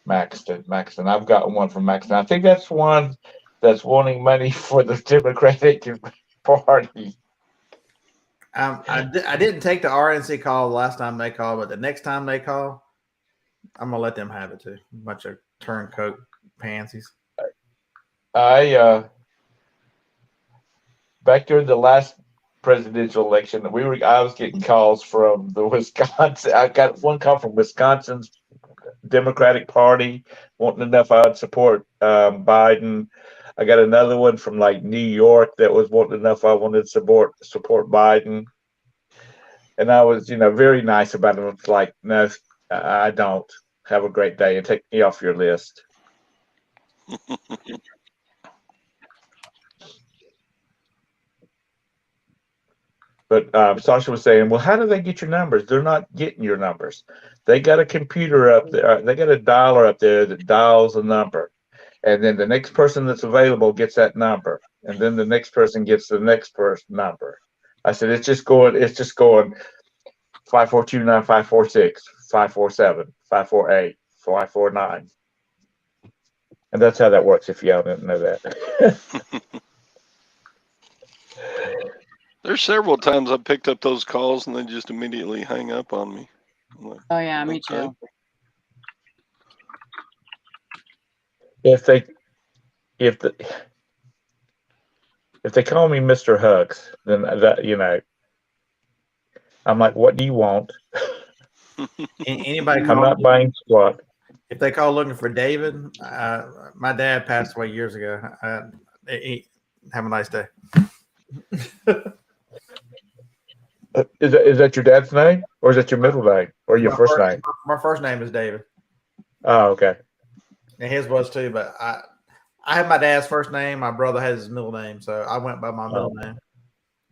Maxton. I've got one from Maxton. I think that's one that's wanting money for the Democratic Party. I didn't take the RNC call last time they called, but the next time they call, I'm gonna let them have it too. A bunch of turncoat pansies. Back during the last presidential election, I was getting calls from the Wisconsin. I got one call from Wisconsin's Democratic Party wanting to know if I would support Biden. I got another one from like New York that was wanting to know if I wanted to support Biden. And I was, very nice about it. It's like, no, I don't. Have a great day and take me off your list. But Sasha was saying, well, how do they get your numbers? They're not getting your numbers. They got a computer up there. They got a dialer up there that dials a number. And then the next person that's available gets that number. And then the next person gets the next person number. I said, it's just going 5429 546 547 548 549. And that's how that works if y'all didn't know that. There's several times I picked up those calls and they just immediately hang up on me. Like, Oh yeah, me okay. too. If they call me Mr. Hugs, then that I'm like, what do you want? Anybody I'm call? not buying squat. If they call looking for David, my dad passed away years ago. Have a nice day. Is that your dad's name, or is that your middle name, or your My first first, name? my first name is David, Oh, okay. and his was too. But I have my dad's first name. My brother has his middle name, so I went by my middle name.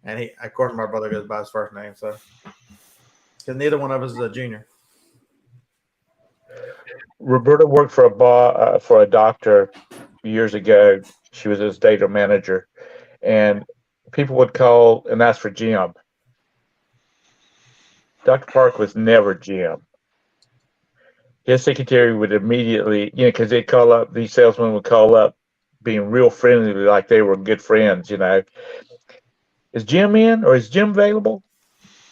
And he, of course, my brother goes by his first name. So, because neither one of us is a junior. Roberta worked for a doctor years ago. She was his data manager, and people would call and ask for Jim. Dr. Park was never Jim. His secretary would immediately, because they'd call up, these salesmen would call up being real friendly, like they were good friends, Is Jim in, or is Jim available?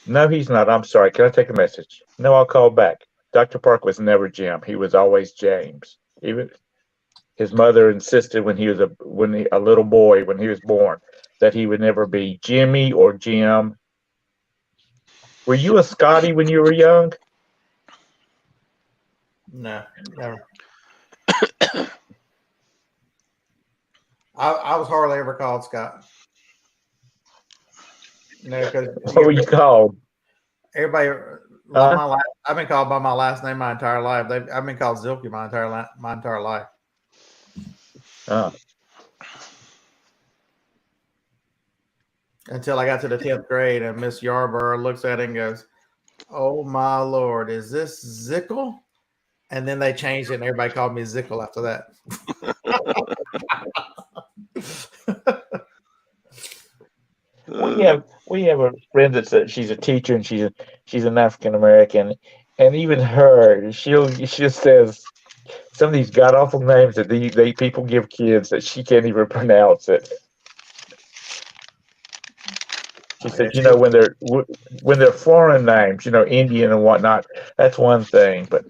No, he's not. I'm sorry. Can I take a message? No, I'll call back. Dr. Park was never Jim. He was always James. Even his mother insisted when he was a little boy, when he was born, that he would never be Jimmy or Jim. Were you a Scotty when you were young? No, never. I was hardly ever called Scott. Because What were you called? everybody, I've been called by my last name my entire life. I've been called Zilke my entire life. Oh. Until I got to the 10th grade, and Miss Yarborough looks at it and goes, "Oh my Lord, is this Zickel?" And then they changed it, and everybody called me Zickel after that. We have a friend that she's a teacher, and she's an African American, and even her, she says some of these god awful names that they people give kids that she can't even pronounce it. She said, when they're foreign names, Indian and whatnot, that's one thing, but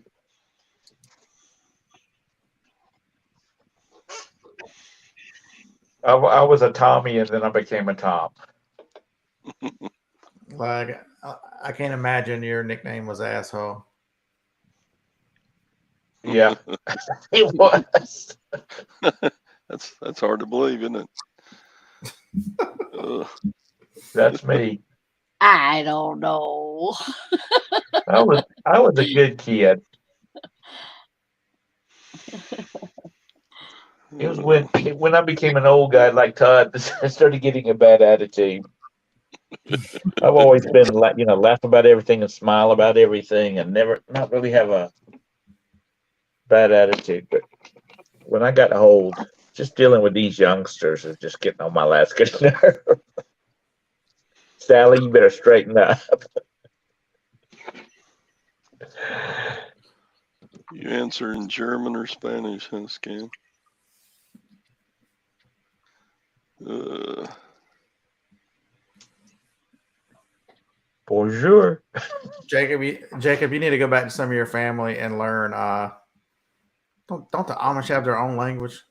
I was a Tommy, and then I became a Tom. Like, I can't imagine your nickname was asshole. Yeah, it was. That's hard to believe, isn't it? That's me. I don't know. I was a good kid. It was when I became an old guy like Todd, I started getting a bad attitude. I've always been laugh about everything and smile about everything, and not really have a bad attitude. But when I got old, just dealing with these youngsters is just getting on my last good nerve. Sally, you better straighten up. You answer in German or Spanish, huh, Scan? Bonjour. Jacob, you need to go back to some of your family and learn. Don't the Amish have their own language?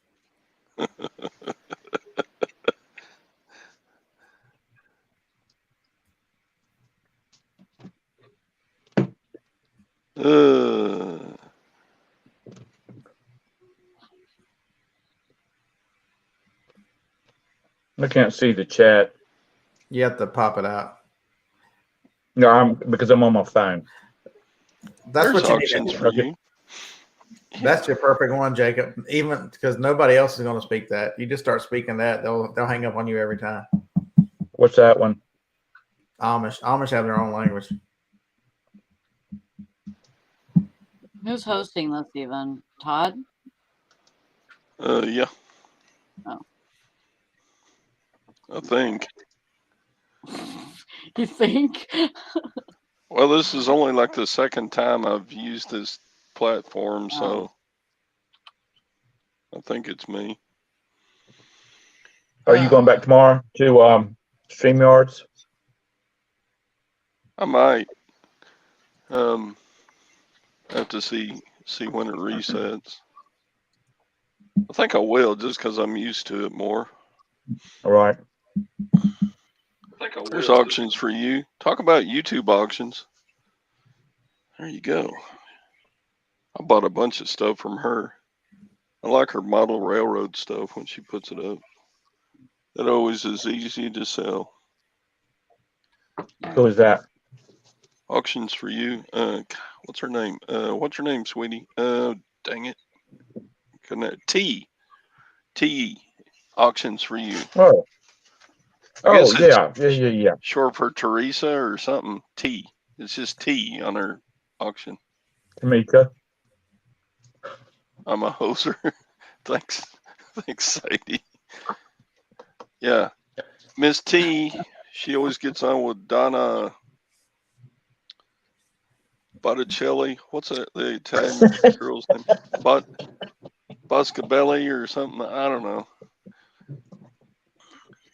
I can't see the chat. You have to pop it out. No, because I'm on my phone. That's There's what you options need. for you. That's your perfect one, Jacob. Even because nobody else is going to speak that. You just start speaking that, they'll hang up on you every time. What's that one? Amish have their own language. Who's hosting this even? Todd? Yeah. Oh. I think. You think? Well, this is only like the second time I've used this platform, so I think it's me. Are you going back tomorrow to StreamYards? I might. Have to see when it resets. I think I will, just because I'm used to it more. All right. There's auctions for you. Talk about YouTube auctions. There you go. I bought a bunch of stuff from her. I like her model railroad stuff when she puts it up. That always is easy to sell. Who is that? Auctions for you. What's her name? What's your name, sweetie? Dang it. T. Auctions for you. Oh, I guess it's yeah. short for Teresa or something. T. It's just T on her auction. Tamika. I'm a hoser. Thanks, Sadie. Yeah, Miss T. She always gets on with Donna Botticelli. What's that? The Italian girl's name? Boscabelli or something. I don't know.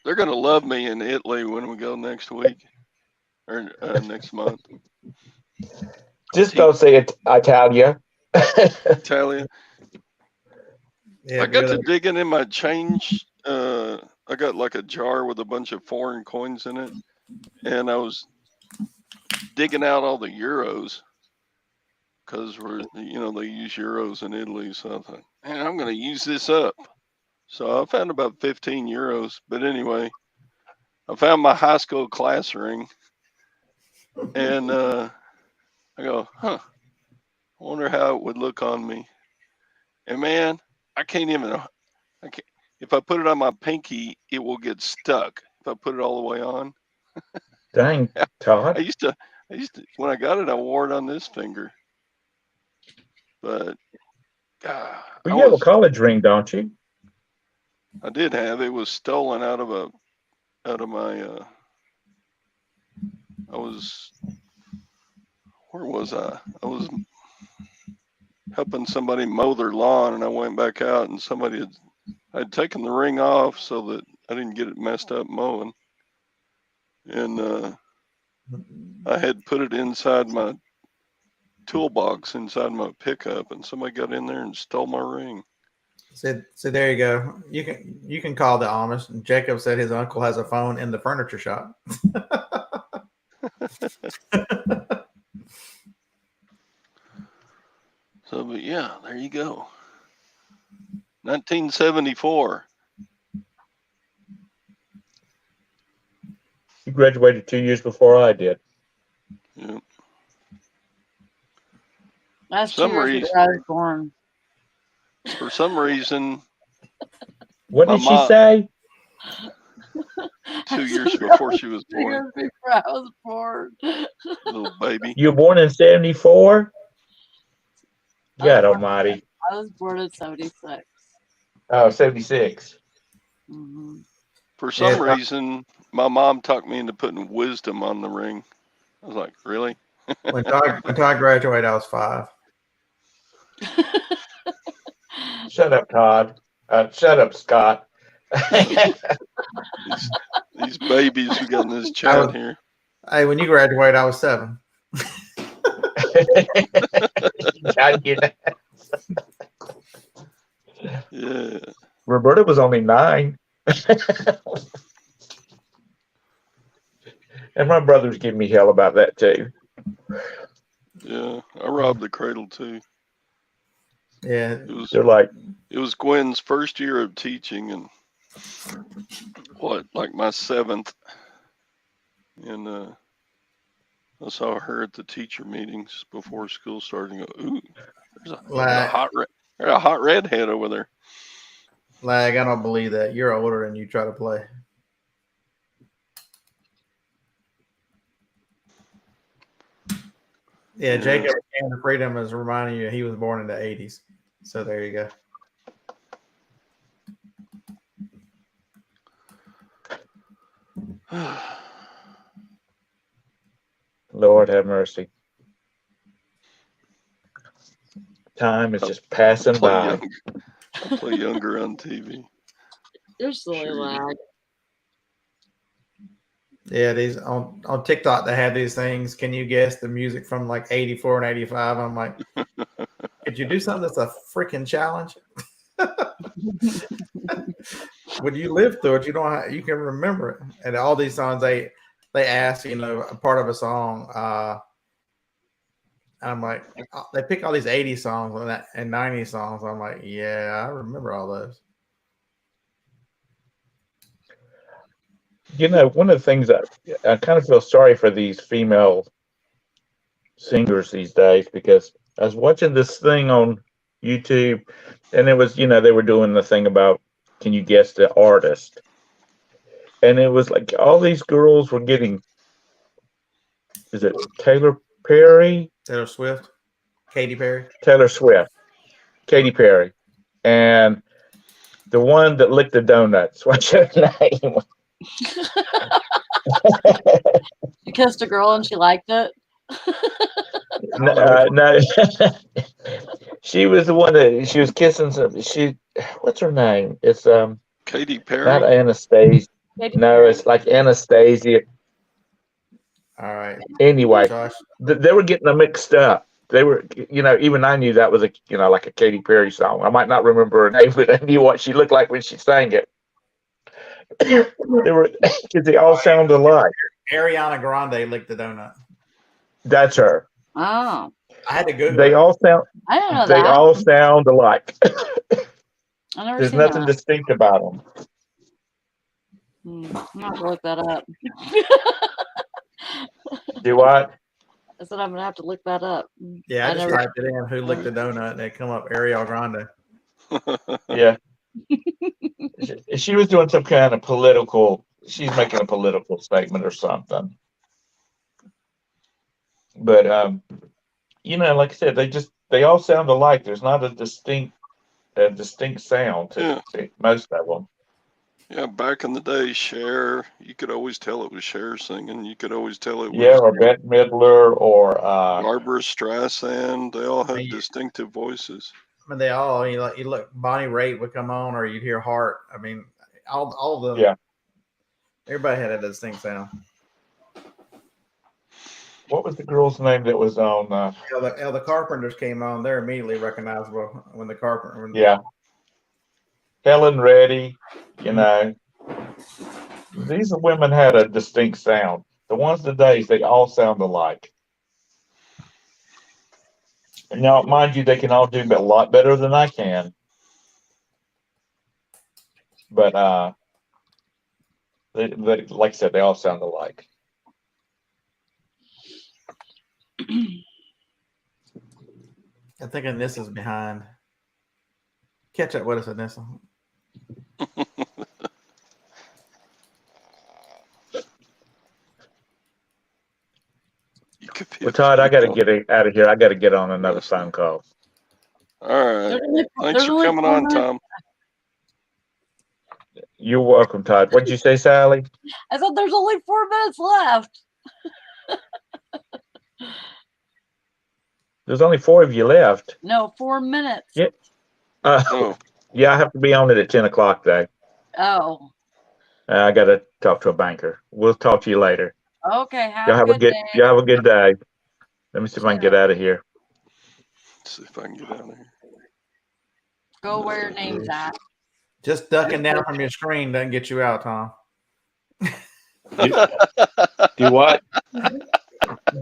They're gonna love me in Italy when we go next week or next month. Just don't say it, Italia. Italia. Yeah, I got to digging in my change. I got like a jar with a bunch of foreign coins in it, and I was digging out all the euros because they use euros in Italy. So I thought, man, I'm going to use this up. So I found about 15 euros. But anyway, I found my high school class ring, and I go, I wonder how it would look on me. And man, I can't. If I put it on my pinky, it will get stuck. If I put it all the way on. Dang, Todd. I used to, when I got it, I wore it on this finger. But, Well, you have a college ring, don't you? I did have, it was stolen out of my, where was I? I was helping somebody mow their lawn, and I went back out, and I'd taken the ring off so that I didn't get it messed up mowing. And I had put it inside my toolbox inside my pickup, and somebody got in there and stole my ring. So there you go. You can call the Amish. And Jacob said his uncle has a phone in the furniture shop. So, but yeah, there you go. 1974. You graduated 2 years before I did. Yeah. That's 2 years before I was born. For some reason, What did she say? 2 years before she was 2 years born. before I was born. Little baby. You were born in 74? God almighty. I was born in 76. Oh, 76. Mm-hmm. For some reason, my mom talked me into putting wisdom on the ring. I was like, really? When Todd graduated, I was 5. Shut up, Todd. Shut up, Scott. these babies we got in this chat here. Hey, when you graduated, I was 7. Yeah. Roberta was only 9. And my brothers give me hell about that too. Yeah, I robbed the cradle too. Yeah, it was Gwen's first year of teaching, and like my 7th, and I saw her at the teacher meetings before school started. And go, ooh, there's a hot redhead over there. Lag, I don't believe that. You're older and you try to play. Yeah, Jacob Can of Freedom is reminding you he was born in the 80s. So there you go. Lord have mercy. Time is just passing by. I'll play younger on TV. You're silly, Lag. Yeah, these on TikTok they have these things. Can you guess the music from like 84 and 85? I'm like, could you do something that's a freaking challenge? When you live through it, you can remember it. And all these songs they ask, a part of a song. I'm like, they pick all these 80 songs and 90 songs. I'm like, yeah, I remember all those. one of the things that I kind of feel sorry for these female singers these days because I was watching this thing on YouTube and it was, they were doing the thing about can you guess the artist? And it was like all these girls were getting, is it Taylor Perry? Taylor Swift, Katy Perry. Taylor Swift, Katy Perry, and the one that licked the donuts. What's her name? You kissed a girl and she liked it. No, she was the one that she was kissing. What's her name? It's Katy not Perry. Anastasia. Katy No, Perry. it's like Anastasia. All right, Anyway, Josh. they were getting them mixed up. They were, even I knew that was like a Katy Perry song. I might not remember her name, but I knew what she looked like when she sang it. They were, because they all sound alike. Ariana Grande licked the donut. That's her. Oh, I had to Google They it. all sound. I didn't know They that. all sound alike. I never There's seen nothing that. distinct about them. I'm gonna have to look that up. Do what? I said I'm gonna have to look that up. Yeah, I just never. typed it in. Who licked the donut? And it come up Ariana Grande. Yeah. She was doing some kind of political. She's making a political statement or something. But like I said, they all sound alike. There's not a distinct sound to most of them. Yeah, back in the day, Cher, you could always tell it was Cher singing. You could always tell it was Or Bette Midler or Barbara Streisand. They all had Yeah. distinctive voices. I mean, they all. You look. Bonnie Raitt would come on, or you'd hear Heart. I mean, all of them. Yeah. Everybody had a distinct sound. What was the girl's name that was on? The Carpenters came on. They're immediately recognizable when the Carpenter. Yeah. Helen Reddy, these women had a distinct sound. The ones today, they all sound alike. Now, mind you, they can all do a lot better than I can. But like I said, they all sound alike. I think Anissa's behind. Catch up with us, Anissa. Well, Todd, I got to get out of here. I got to get on another phone call. All right. Thanks for coming on, Tom. You're welcome, Todd. What'd you say, Sally? I said there's only 4 minutes left. There's only 4 of you left. No, 4 minutes. Yeah. Oh, Yeah, I have to be on it at 10 o'clock, though. Oh, I got to talk to a banker. We'll talk to you later. okay. Y'all have a good. day. Y'all have a good day. Let me see if I can get out of here. let's see if I can get out of here. Go where your name's at. Just ducking down from your screen doesn't get you out, Tom. Do what?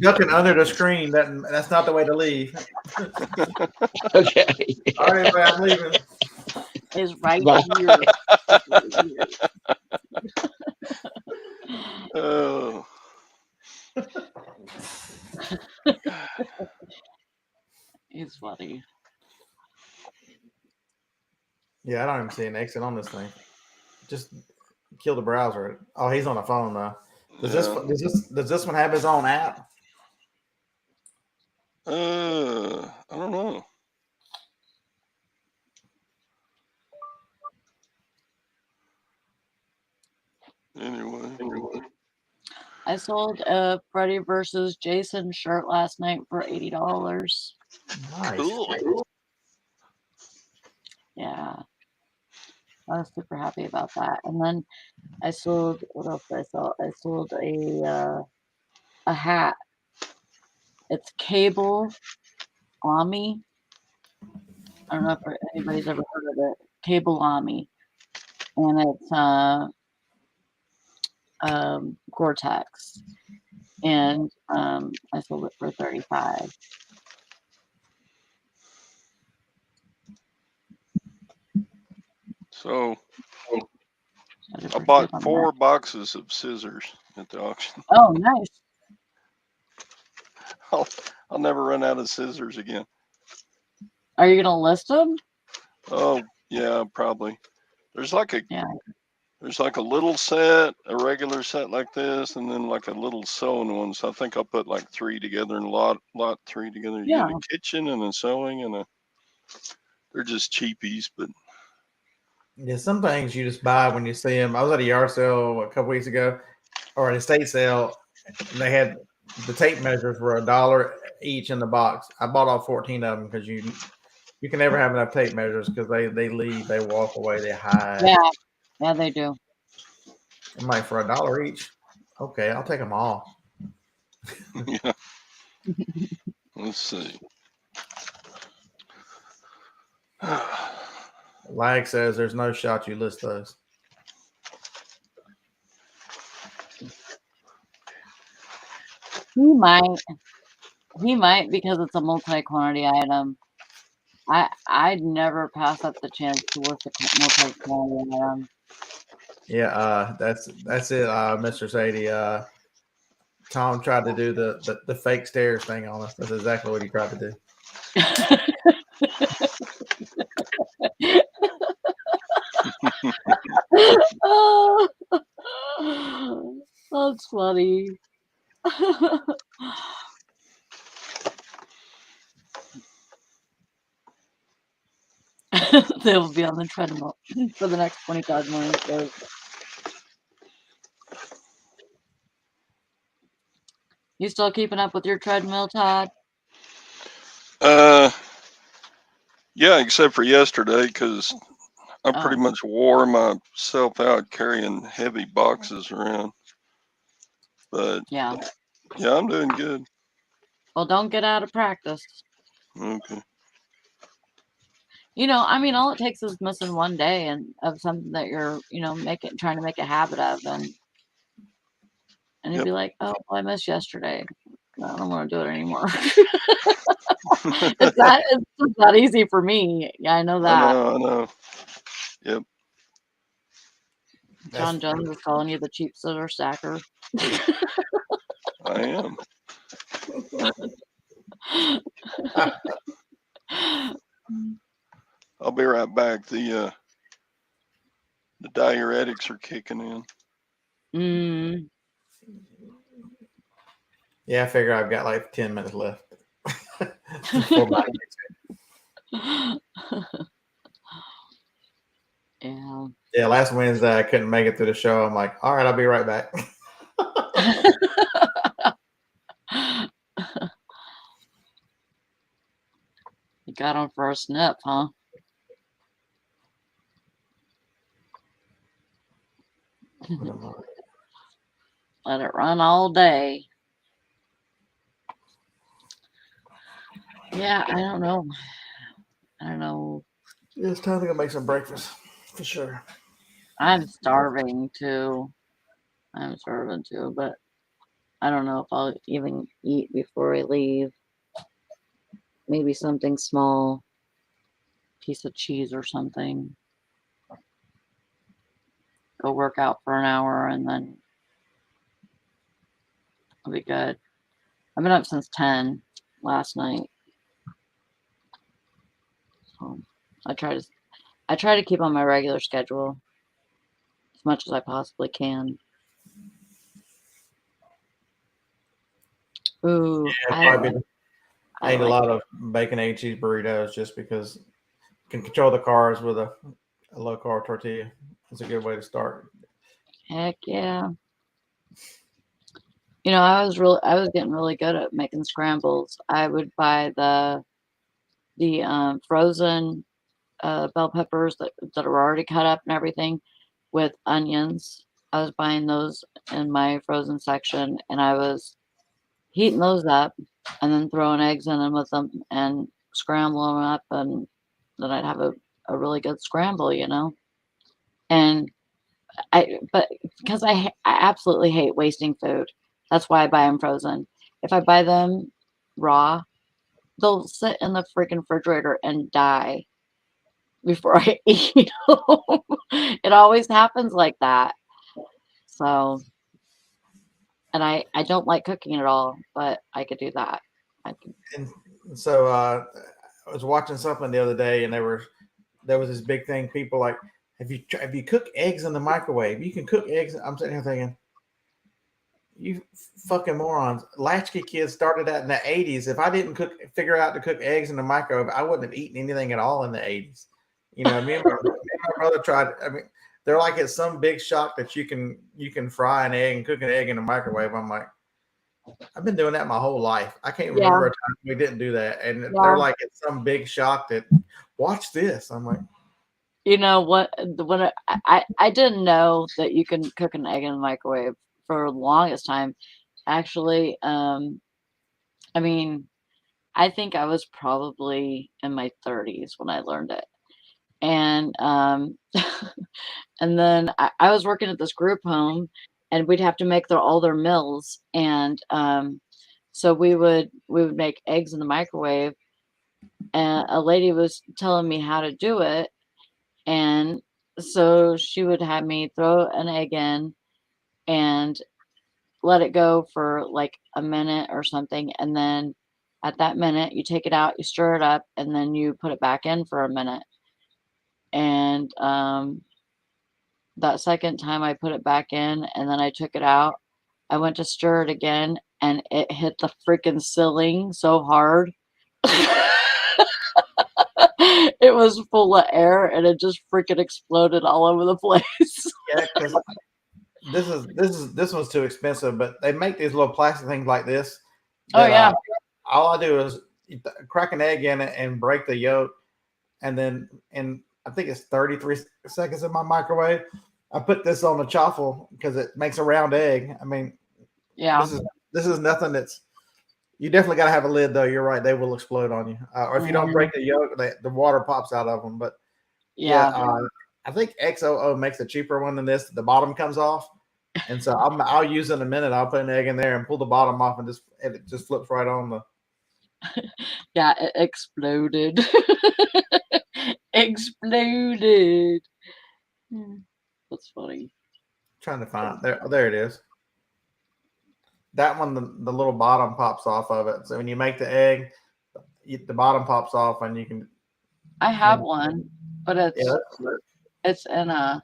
Ducking under the screen, that's not the way to leave. Okay. All right, everybody, I'm leaving. Is right Bye. here. Oh, It's funny. Yeah, I don't even see an exit on this thing. Just kill the browser. Oh, he's on the phone now. Does this one have his own app? I don't know. Anyway. I sold a Freddy versus Jason shirt last night for $80. Nice. Cool. Yeah. I was super happy about that. And then I sold, what else did I sell? I sold a hat. It's Cable Ami. I don't know if anybody's ever heard of it. Cable Ami. And it's Gore-Tex. And I sold it for $35. So I bought 4 boxes of scissors at the auction. Oh, nice. I'll never run out of scissors again. Are you gonna list them? Oh yeah, probably. There's like a Yeah. There's like a little set, a regular set like this, and then like a little sewing one. So I think I'll put like 3 together and lot 3 together. You Yeah. get a kitchen and a sewing and they're just cheapies, but Yeah, some things you just buy when you see them. I was at a yard sale a couple weeks ago, or an estate sale, and they had the tape measures were $1 each in the box. I bought all 14 of them because you can never have enough tape measures because they leave, they walk away, they hide. Yeah, they do. I'm like, for $1 each. Okay, I'll take them all. yeah. Let's see. Lag says there's no shot you list those. He might because it's a multi-quantity item. I'd never pass up the chance to list a multi-quantity item. Yeah, that's it, Mr. Sadie. Tom tried to do the fake stairs thing on us. That's exactly what he tried to do. Oh, that's funny. They'll be on the treadmill for the next 25 minutes. You still keeping up with your treadmill, Todd? Yeah, except for yesterday because I pretty Oh. much wore myself out carrying heavy boxes around. But Yeah. yeah, I'm doing good. Well, don't get out of practice. Okay. You know, I mean, all it takes is missing one day and of something that you're, trying to make a habit of, and you'd Yep. be like, oh, well, I missed yesterday. I don't want to do it anymore. It's just not easy for me. Yeah, I know that. I know. Yep. John Jones is calling you the cheap sitter stacker. I am. I'll be right back. The diuretics are kicking in. Yeah, I figure I've got like 10 minutes left. Before my Yeah. Yeah, last Wednesday I couldn't make it through the show. I'm like, all right, I'll be right back. You got on for a snip, huh? Let it run all day. Yeah, I don't know. Yeah, it's time to go make some breakfast for sure. I'm starving too, but I don't know if I'll even eat before I leave. Maybe something small, piece of cheese or something. Go work out for an hour and then I'll be good. I've been up since 10 last night. So I try to keep on my regular schedule as much as I possibly can. Ooh, Yeah, I ate a lot of bacon, egg, cheese burritos just because you can control the carbs with a low carb tortilla. It's a good way to start. Heck yeah. I was getting really good at making scrambles. I would buy the frozen bell peppers that are already cut up and everything with onions. I was buying those in my frozen section and I was heating those up and then throwing eggs in them with them and scramble them up, and then I'd have a really good scramble, And but because I absolutely hate wasting food. That's why I buy them frozen. If I buy them raw, they'll sit in the freaking refrigerator and die. before I eat them. It always happens like that. So, and I don't like cooking at all, but I could do that. I could, And so I was watching something the other day, and there was this big thing. People like, have you cooked eggs in the microwave? You can cook eggs. I'm sitting here thinking, you fucking morons. Latchkey kids started that in the 80s. If I didn't figure out to cook eggs in the microwave, I wouldn't have eaten anything at all in the 80s. You know, me and my brother tried. I mean, they're like it's some big shock that you can fry an egg and cook an egg in the microwave. I'm like, I've been doing that my whole life. I can't remember a time we didn't do that. And they're like, it's some big shock that watch this. I'm like, you know what? When I didn't know that you can cook an egg in the microwave for the longest time. Actually, I mean, I think I was probably in my 30s when I learned it. And and then I was working at this group home, and we'd have to make all their meals, and so we would make eggs in the microwave, and a lady was telling me how to do it, and so she would have me throw an egg in and let it go for like a minute or something, and then at that minute you take it out, you stir it up, and then you put it back in for a minute. And that second time I put it back in and then I took it out, I went to stir it again and it hit the freaking ceiling so hard. It was full of air and it just freaking exploded all over the place. yeah, because this one's too expensive, but they make these little plastic things like this. Oh yeah. All I do is crack an egg in it and break the yolk, and then I think it's 33 seconds in my microwave. I put this on the chaffle because it makes a round egg. I mean, yeah, this is nothing that's. You definitely got to have a lid, though. You're right; they will explode on you. Or if you don't break the yolk, the water pops out of them. But yeah, I think XOO makes a cheaper one than this. The bottom comes off, and so I'll use it in a minute. I'll put an egg in there and pull the bottom off, and it just flips right on the. Yeah, it exploded. Exploded. That's funny. Trying to find there it is. That one, the little bottom pops off of it. So when you make the egg, the bottom pops off, and you can. I have one, but it's in a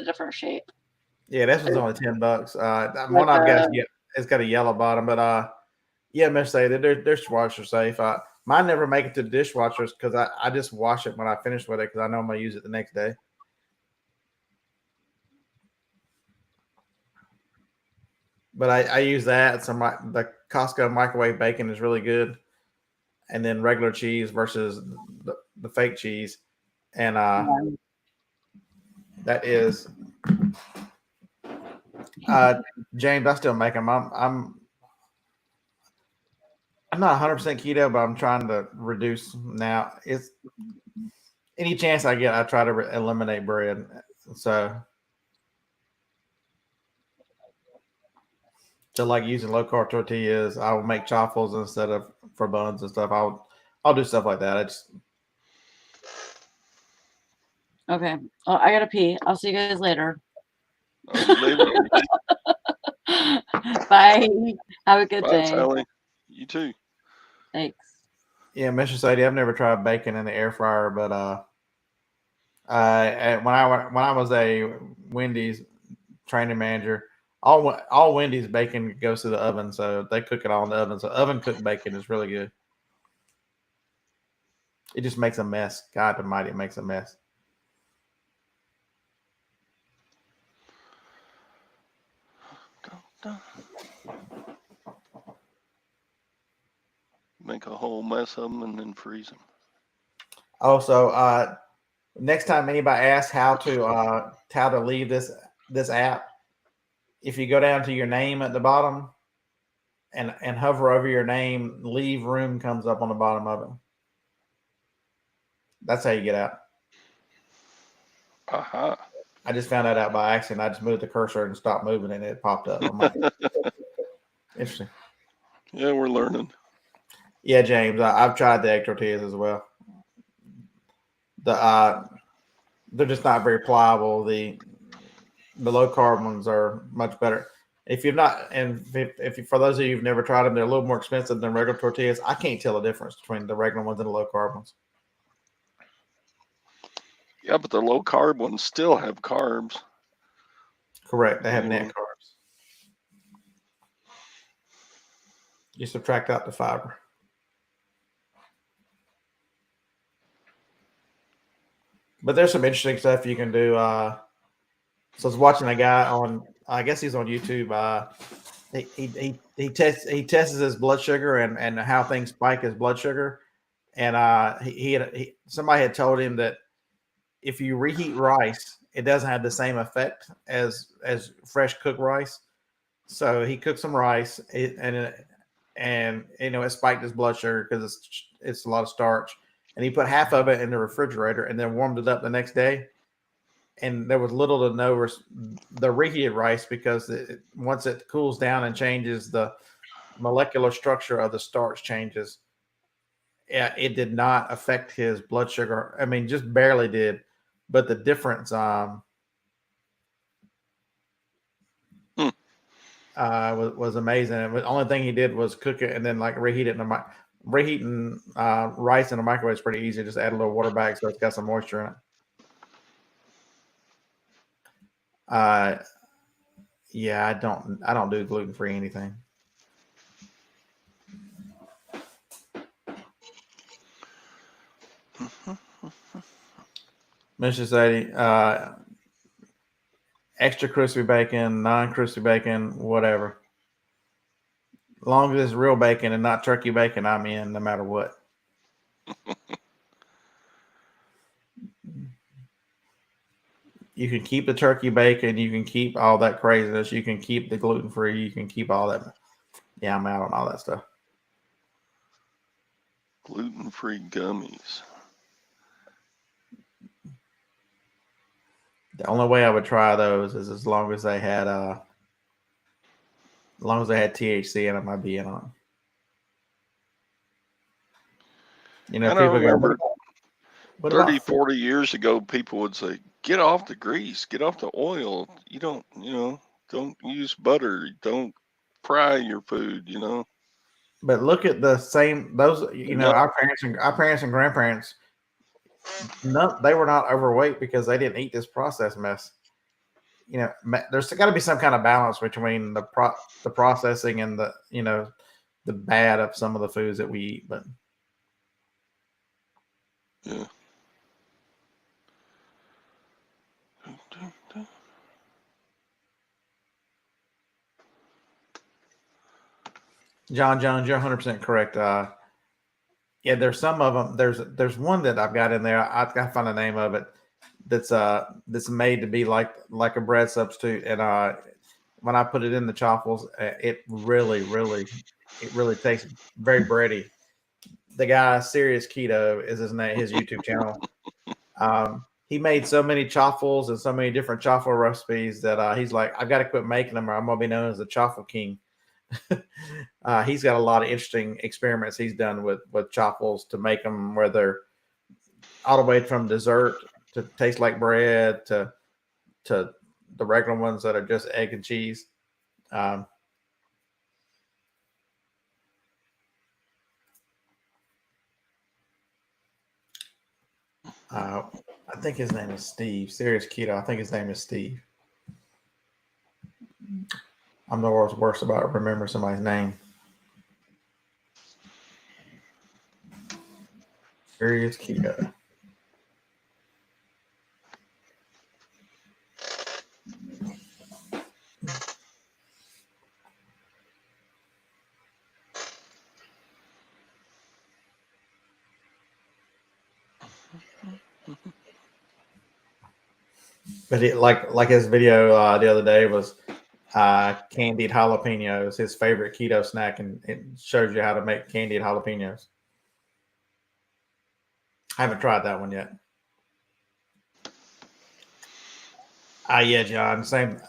different shape. Yeah, this was only $10. One I've got it's got a yellow bottom, but yeah, Miss Say they're dishwasher safe. Mine never make it to the dishwashers because I just wash it when I finish with it because I know I'm gonna use it the next day. But I use that. So the Costco microwave bacon is really good, and then regular cheese versus the fake cheese, and that is James. I still make them. I'm not 100% keto, but I'm trying to reduce now. It's any chance I get, I try to eliminate bread. So like using low carb tortillas, I will make chaffles instead of for buns and stuff. I'll do stuff like that. Okay. Oh, I gotta pee. I'll see you guys later. Bye. Have a good day. Sally. You too. Thanks. Yeah, Mr. Sadie, I've never tried bacon in the air fryer, but when I was a Wendy's training manager, all Wendy's bacon goes to the oven, so they cook it all in the oven. So oven cooked bacon is really good. It just makes a mess. God almighty, it makes a mess. Make a whole mess of them and then freeze them. Also, next time anybody asks how to leave this app, if you go down to your name at the bottom and hover over your name, leave room comes up on the bottom of it. That's how you get out. Aha. I just found that out by accident. I just moved the cursor and stopped moving, and it popped up. I'm like, interesting. Yeah, we're learning. Yeah, James, I've tried the egg tortillas as well. they're just not very pliable. The low carb ones are much better. If you've not, and if you, for those of you who've never tried them, they're a little more expensive than regular tortillas. I can't tell the difference between the regular ones and the low carb ones. Yeah, but the low carb ones still have carbs. Correct. They have net Mhm. carbs. You subtract out the fiber. But there's some interesting stuff you can do. So I was watching a guy on, I guess he's on YouTube. He tests his blood sugar and how things spike his blood sugar. And somebody had told him that if you reheat rice, it doesn't have the same effect as fresh cooked rice. So he cooked some rice and it spiked his blood sugar because it's a lot of starch. And he put half of it in the refrigerator and then warmed it up the next day. And there was little to no the reheated rice because once it cools down and changes, the molecular structure of the starch changes. Yeah, it did not affect his blood sugar. I mean, just barely did, but the difference was amazing. And the only thing he did was cook it and then like reheat it reheating rice in a microwave is pretty easy. Just add a little water back so it's got some moisture in it. Yeah, I don't do gluten-free anything. Mr. Sadie, extra crispy bacon, non-crispy bacon, whatever. As long as it's real bacon and not turkey bacon, I'm in no matter what. You can keep the turkey bacon. You can keep all that craziness. You can keep the gluten-free. You can keep all that. Yeah, I'm out on all that stuff. Gluten-free gummies. The only way I would try those is as long as they had THC in them, I'd be in on. And I remember what 30, 40 years ago, people would say, get off the grease, get off the oil. You don't use butter. Don't fry your food, But look at the same, those, our parents and grandparents, they were not overweight because they didn't eat this processed mess. There's got to be some kind of balance between the processing and the bad of some of the foods that we eat. But yeah. John Jones, you're 100% correct. Yeah, there's some of them. There's one that I've got in there. I've got to find the name of it. That's made to be like a bread substitute. And when I put it in the chaffles, it really tastes very bready. The guy Serious Keto is his name, his YouTube channel. He made so many chaffles and so many different chaffle recipes that he's like, I've got to quit making them or I'm gonna be known as the chaffle king. He's got a lot of interesting experiments he's done with chaffles to make them where they're all the way from dessert to taste like bread to the regular ones that are just egg and cheese. I think his name is Steve. Serious Keto. I think his name is Steve. I'm the world's worst about remembering somebody's name. Serious Keto. But it, like his video the other day was candied jalapenos, his favorite keto snack, and it shows you how to make candied jalapenos. I haven't tried that one yet. Yeah, John. Same.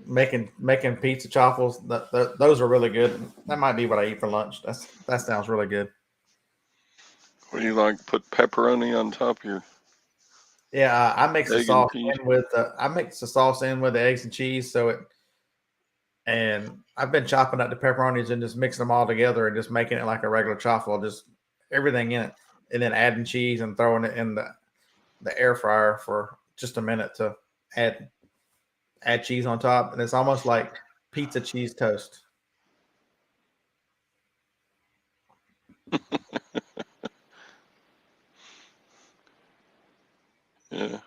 Making pizza chaffles. Those are really good. That might be what I eat for lunch. That sounds really good. What do you like? Put pepperoni on top of your Yeah, I mix the egg and sauce cheese? in with the eggs and cheese. And I've been chopping up the pepperonis and just mixing them all together and just making it like a regular chaffle, just everything in it, and then adding cheese and throwing it in the air fryer for just a minute to add cheese on top, and it's almost like pizza cheese toast. Yeah.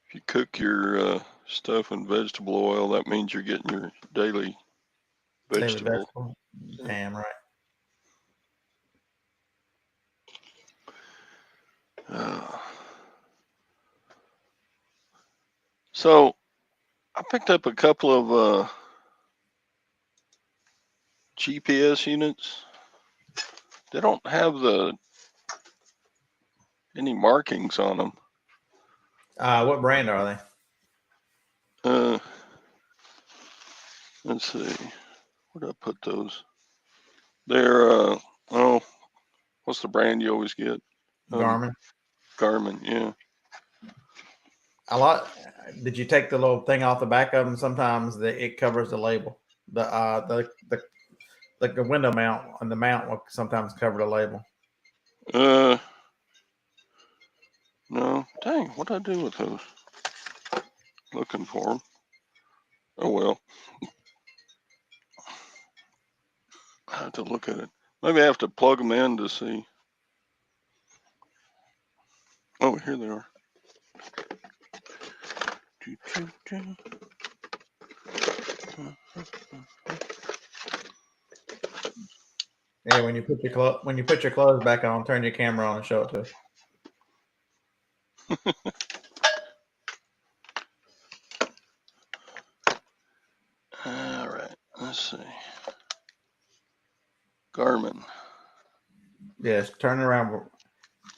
If you cook your stuff in vegetable oil, that means you're getting your daily Daily vegetable. vegetable. Damn right. So I picked up a couple of GPS units. They don't have any markings on them. What brand are they? Let's see. Where did I put those? They're what's the brand you always get? Garmin. Garmin, yeah. A lot. Did you take the little thing off the back of them? Sometimes it covers the label. The window mount on the mount will sometimes cover the label. No. Dang, what did I do with those? Looking for them. Oh well. I have to look at it. Maybe I have to plug them in to see. Oh, here they are. Yeah, when you put your clothes back on, turn your camera on and show it to us. All right, let's see. Garmin. Yes, turn it around,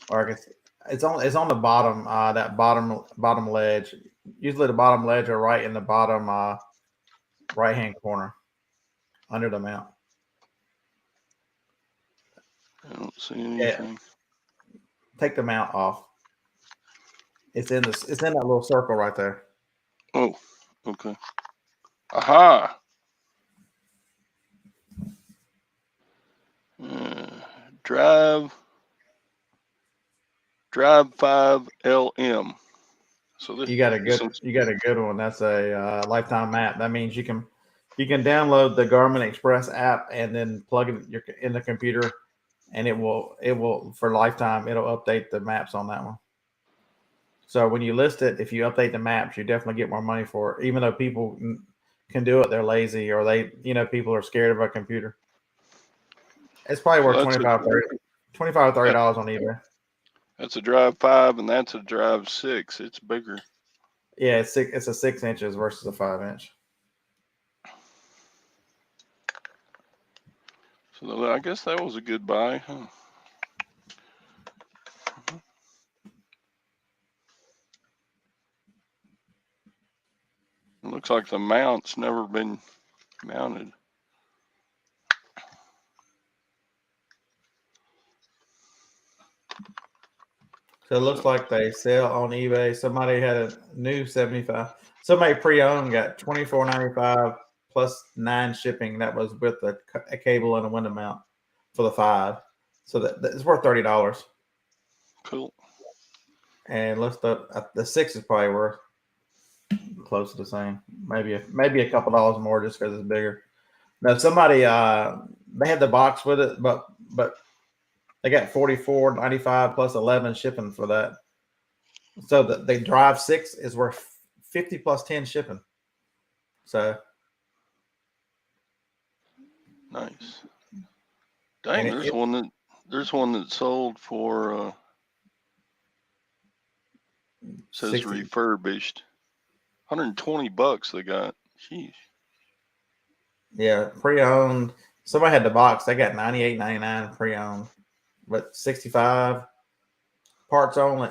or it's on the bottom. That bottom ledge. Usually the bottom ledge are right in the bottom right hand corner under the mount. I don't see anything. Yeah. Take the mount off. It's in that little circle right there. Oh, okay. Aha. Drive 5 LM. So this You got a good one. That's a lifetime map. That means you can download the Garmin Express app and then plug it in the computer, and it will for lifetime. It'll update the maps on that one. So when you list it, if you update the maps, you definitely get more money for it. Even though people can do it, they're lazy or people are scared of a computer. It's probably worth $25 or $30 on eBay. That's a Drive 5 and that's a Drive 6. It's bigger. Yeah, it's a 6 inches versus a 5 inch. So I guess that was a good buy, huh? It looks like the mount's never been mounted. So it looks like they sell on eBay. Somebody had a new 75. Somebody pre-owned got $24.95 plus 9 shipping. That was with a cable and a window mount for the 5. So that's worth $30. Cool. And the 6 is probably worth close to the same. Maybe a couple dollars more just because it's bigger. Now somebody they had the box with it, but they got $44.95 plus 11 shipping for that. So the Drive 6 is worth $50 plus 10 shipping. So nice. Dang, there's one that sold for says 60. refurbished. $120 they got. Jeez. Yeah, pre-owned. Somebody had the box. They got $98.99 pre-owned, but 65 parts only.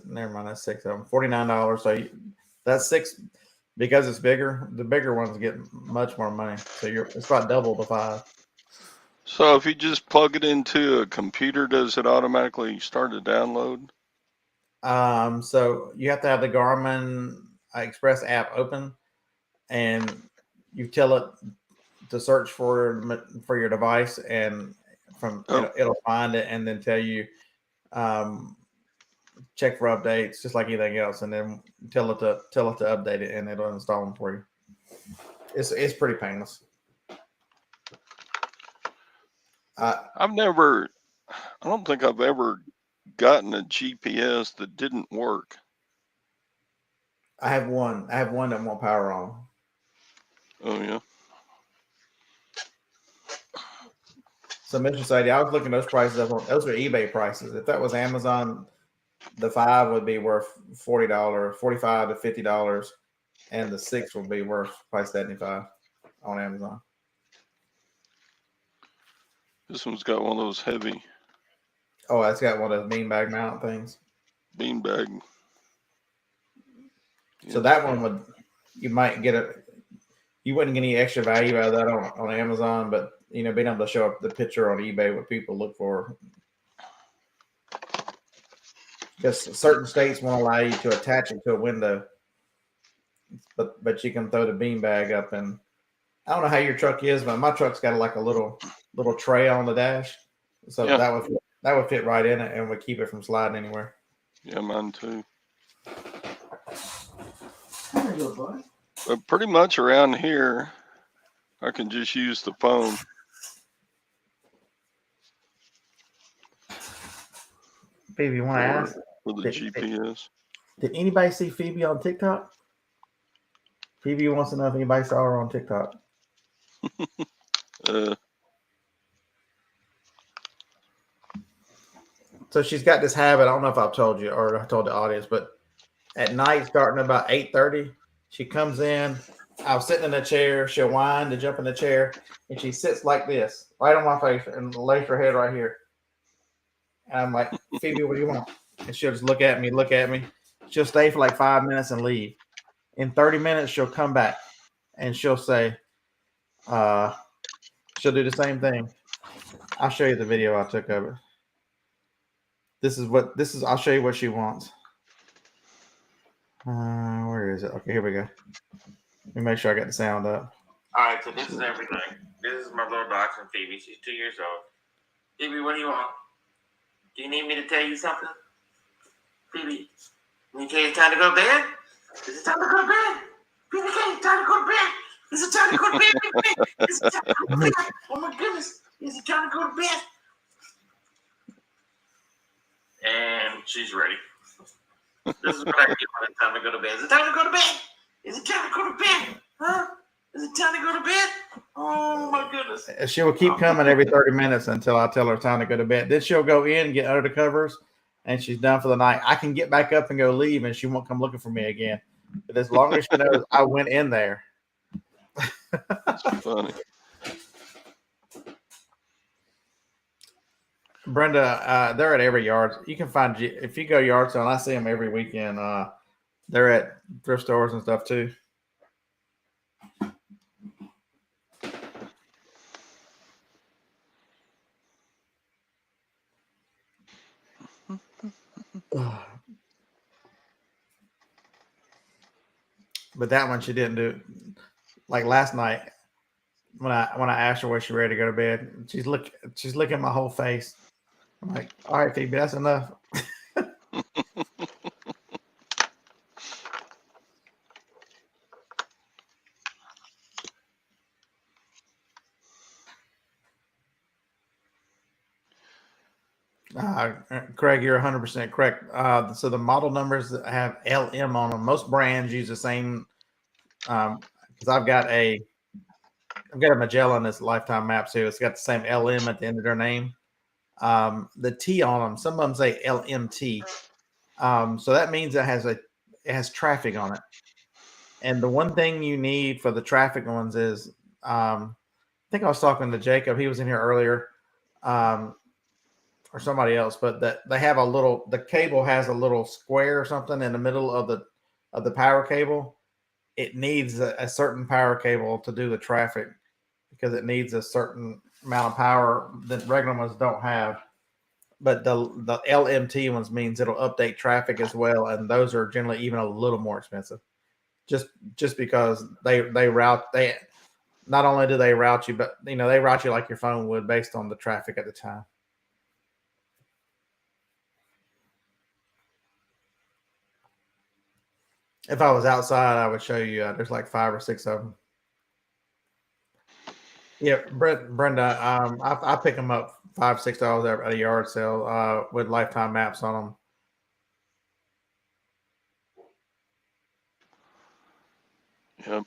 Never mind, that's 6 of them. $49. So that's 6 because it's bigger. The bigger ones get much more money. So it's about double the 5. So if you just plug it into a computer, does it automatically start to download? So you have to have the Garmin Express app open, and you tell it to search for your device, and it'll find it and then tell you check for updates, just like anything else, and then tell it to update it, and it'll install them for you. It's pretty painless. I don't think I've ever gotten a GPS that didn't work. I have one that won't power on. Oh yeah. So Mr. Sadie, I was looking those prices up on, those are eBay prices. If that was Amazon, the 5 would be worth $40, $45 to $50, and the 6 would be worth probably $75 on Amazon. This one's got one of those heavy Oh, that's got one of those beanbag mount things. beanbag. So that one you might get you wouldn't get any extra value out of that on Amazon, but being able to show up the picture on eBay, what people look for. Because certain states won't allow you to attach it to a window, but you can throw the beanbag up. And I don't know how your truck is, but my truck's got like a little tray on the dash, so Yeah. that would fit right in it and would keep it from sliding anywhere. Yeah, mine too. There you go, bud. But pretty much around here, I can just use the phone. Phoebe, you want to ask? With the GPS. Did anybody see Phoebe on TikTok? Phoebe wants to know if anybody saw her on TikTok. So she's got this habit. I don't know if I've told you or I told the audience, but at night, starting about 8:30, she comes in. I'm sitting in a chair. She'll whine to jump in the chair, and she sits like this, right on my face, and lays her head right here. And I'm like, Phoebe, what do you want? And she'll just look at me. She'll stay for like 5 minutes and leave. In 30 minutes, she'll come back, and she'll say, she'll do the same thing. I'll show you the video I took of it. I'll show you what she wants. Where is it? Okay, here we go. Let me make sure I got the sound up. All right, so this is everything. This is my little dachshund, Phoebe. She's 2 years old. Phoebe, what do you want? Do you need me to tell you something? Phoebe, you tell you it's time to go to bed? Is it time to go to bed? Phoebe, it's time to go to bed. Is it time to go to bed? Is it time to go to bed? Oh my goodness. Is it time to go to bed? And she's ready. This is what I get when it's time to go to bed. Is it time to go to bed? Is it time to go to bed? Huh? Is it time to go to bed? Oh my goodness. She will keep coming every 30 minutes until I tell her it's time to go to bed. Then she'll go in, get under the covers, and she's done for the night. I can get back up and go leave, and she won't come looking for me again. But as long as she knows I went in there. That's funny. Brenda, they're at every yard. You can find, if you go yard sale, I see them every weekend. They're at thrift stores and stuff too. But that one she didn't do. Like last night, when I asked her was she ready to go to bed, she's licking my whole face. I'm like, all right, Phoebe, that's enough. Craig, you're 100% correct. So the model numbers that have LM on them, most brands use the same. Because I've got a Magellan that's Lifetime Maps too. It's got the same LM at the end of their name. The T on them, some of them say LMT. So that means it has traffic on it. And the one thing you need for the traffic ones is, I think I was talking to Jacob. He was in here earlier, or somebody else, but that they have the cable has a little square or something in the middle of the power cable. It needs a certain power cable to do the traffic, because it needs a certain amount of power that regular ones don't have. But the LMT ones means it'll update traffic as well, and those are generally even a little more expensive. Just because they route they not only do they route you, but they route you like your phone would based on the traffic at the time. If I was outside, I would show you. There's like 5 or 6 of them. Yeah, Brenda, I pick them up $5-6 at a yard sale with lifetime maps on them. Yep.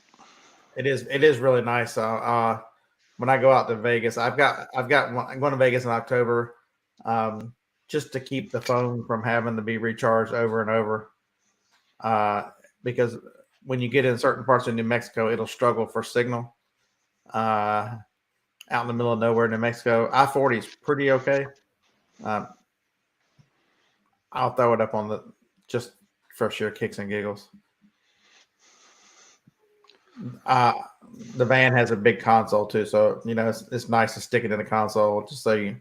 It is really nice. When I go out to Vegas, I'm going to Vegas in October, just to keep the phone from having to be recharged over and over. Because when you get in certain parts of New Mexico, it'll struggle for signal. Out in the middle of nowhere, New Mexico, I-40 is pretty okay. I'll throw it up on just for sheer kicks and giggles. The van has a big console too, so it's nice to stick it in the console just so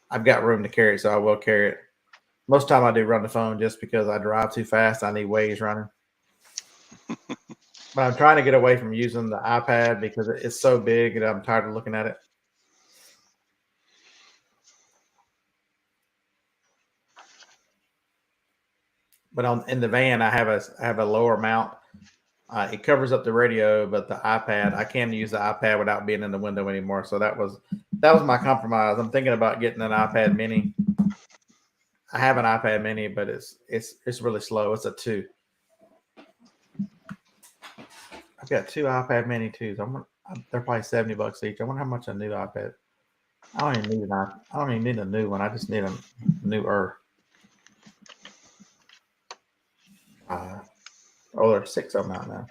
I've got room to carry it, so I will carry it. Most of the time I do run the phone just because I drive too fast. I need Waze running. But I'm trying to get away from using the iPad because it's so big and I'm tired of looking at it. But in the van, I have a lower mount. It covers up the radio, but the iPad, I can't use the iPad without being in the window anymore. So that was my compromise. I'm thinking about getting an iPad Mini. I have an iPad Mini, but it's really slow. It's a 2. I've got 2 iPad Mini 2s. They're probably $70 each. I wonder how much a new iPad. I don't even need a new one. I just need a newer. There's 6 of them out now.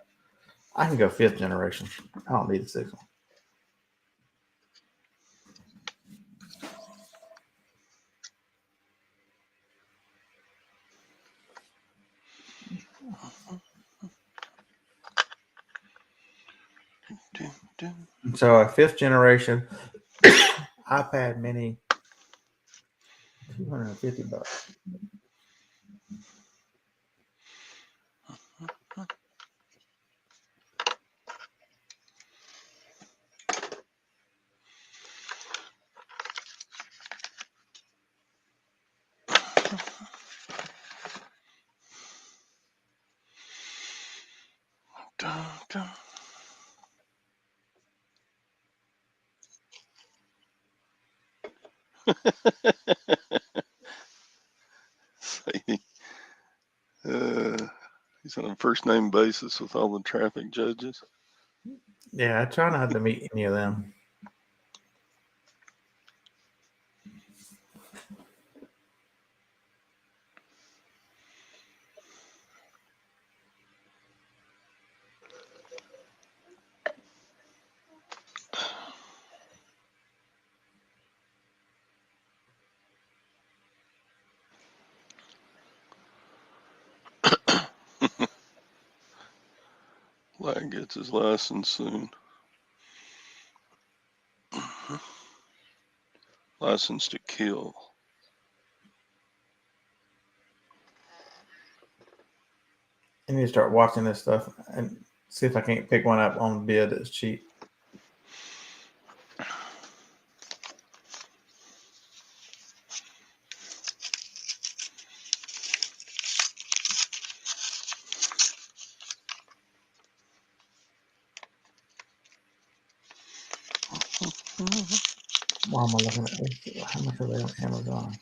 I can go 5th generation. I don't need a 6th one. So a 5th generation iPad Mini, $250. He's on a first name basis with all the traffic judges. Yeah, I try not to meet any of them. Lad gets his license soon. License to kill. I need to start watching this stuff and see if I can't pick one up on bid that's cheap. Why am I looking at this? How much are they on Amazon?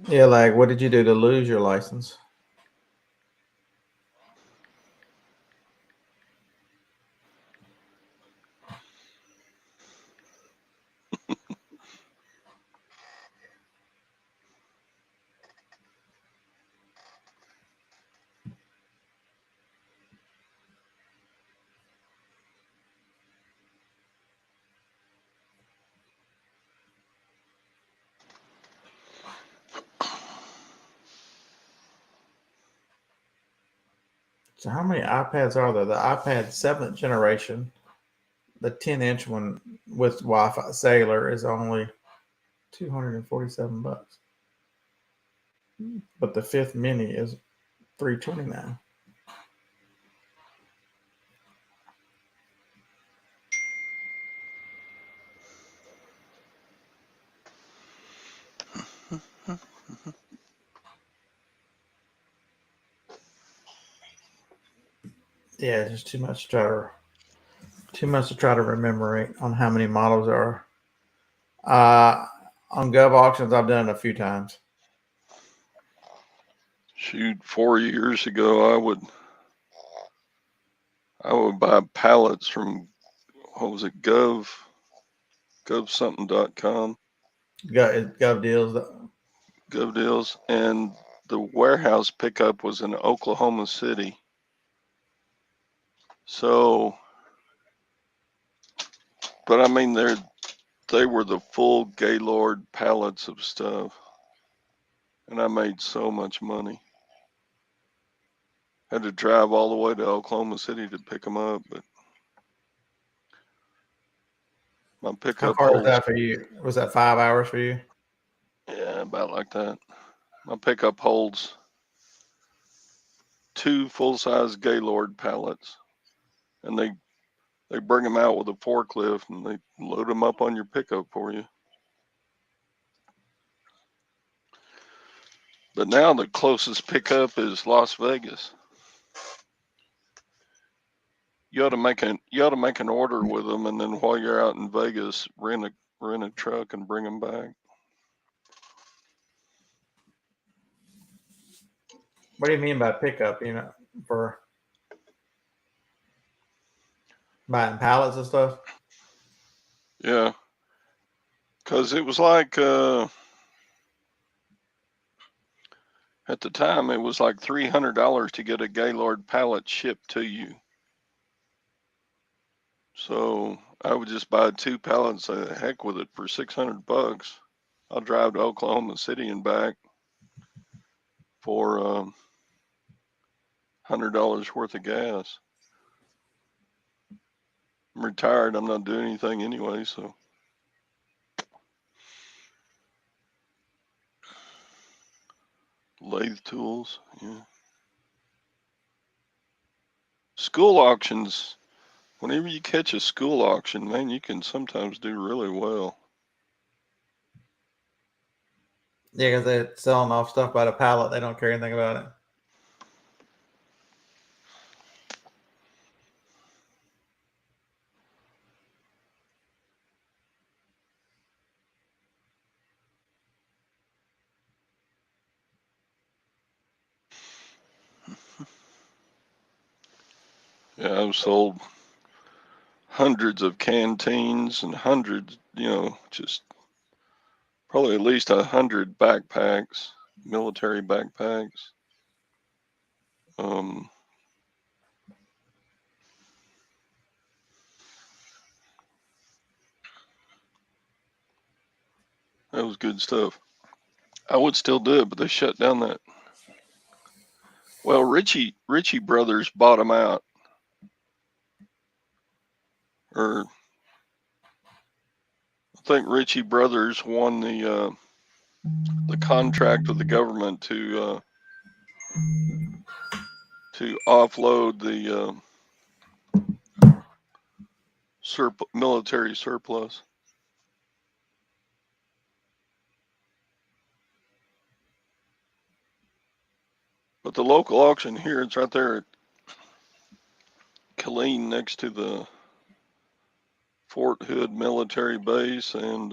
Yeah, like what did you do to lose your license? So how many iPads are there? The iPad 7th generation, the 10-inch one with Wi-Fi cellular is only $247, but the 5th mini is $329. Yeah, it's just too much to try to remember on how many models there are. On Gov Auctions, I've done it a few times. Shoot, 4 years ago, I would buy pallets from, what was it, govsomething.com, Gov Deals. Gov Deals, and the warehouse pickup was in Oklahoma City. So, but I mean, they were the full Gaylord pallets of stuff, and I made so much money. Had to drive all the way to Oklahoma City to pick them up, but my How pickup far is holds, that for you? Was that 5 hours for you? yeah, about like that. My pickup holds 2 full-size Gaylord pallets, and they bring them out with a forklift and they load them up on your pickup for you. But now the closest pickup is Las Vegas. You ought to make an order with them, and then while you're out in Vegas, rent a truck and bring them back. What do you mean by pickup? For buying pallets and stuff? Yeah, because it was like at the time it was like $300 to get a Gaylord pallet shipped to you. So I would just buy 2 pallets. Heck with it, for $600. I'll drive to Oklahoma City and back for $100 worth of gas. I'm retired. I'm not doing anything anyway, so. Lathe tools, yeah. School auctions. Whenever you catch a school auction, man, you can sometimes do really well. Yeah, because they're selling off stuff by the pallet. They don't care anything about it. Yeah, I've sold hundreds of canteens and hundreds, just probably at least 100 backpacks, military backpacks. Um, that was good stuff. I would still do it, but they shut down that. Well, Ritchie Brothers bought them out, or I think Ritchie Brothers won the contract with the government to offload the military surplus. But the local auction here, it's right there at Killeen next to the Fort Hood military base, and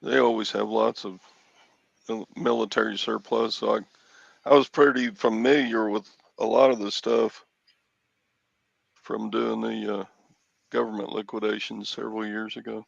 they always have lots of military surplus. So I was pretty familiar with a lot of the stuff from doing the government liquidations several years ago.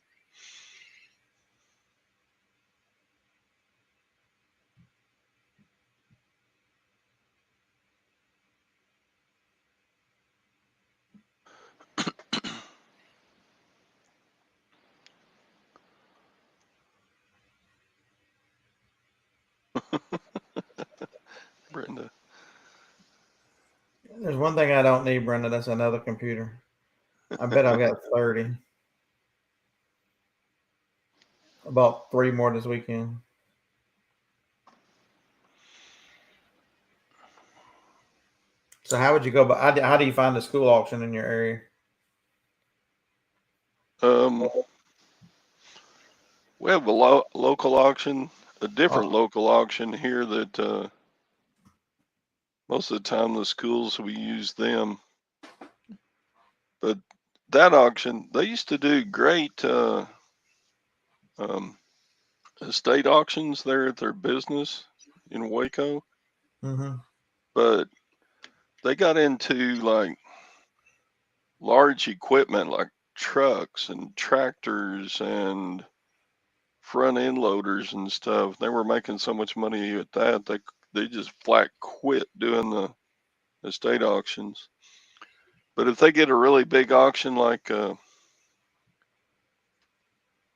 Brenda. There's one thing I don't need, Brenda. That's another computer. I bet I've got 30. I bought 3 more this weekend. So how would you go? But how do you find a school auction in your area? We have a local auction, a different local auction here that most of the time the schools, we use them. But that auction, they used to do great estate auctions there at their business in Waco. Mm-hmm. But they got into like large equipment like trucks and tractors and front end loaders and stuff. They were making so much money at that they just flat quit doing the estate auctions. But if they get a really big auction like a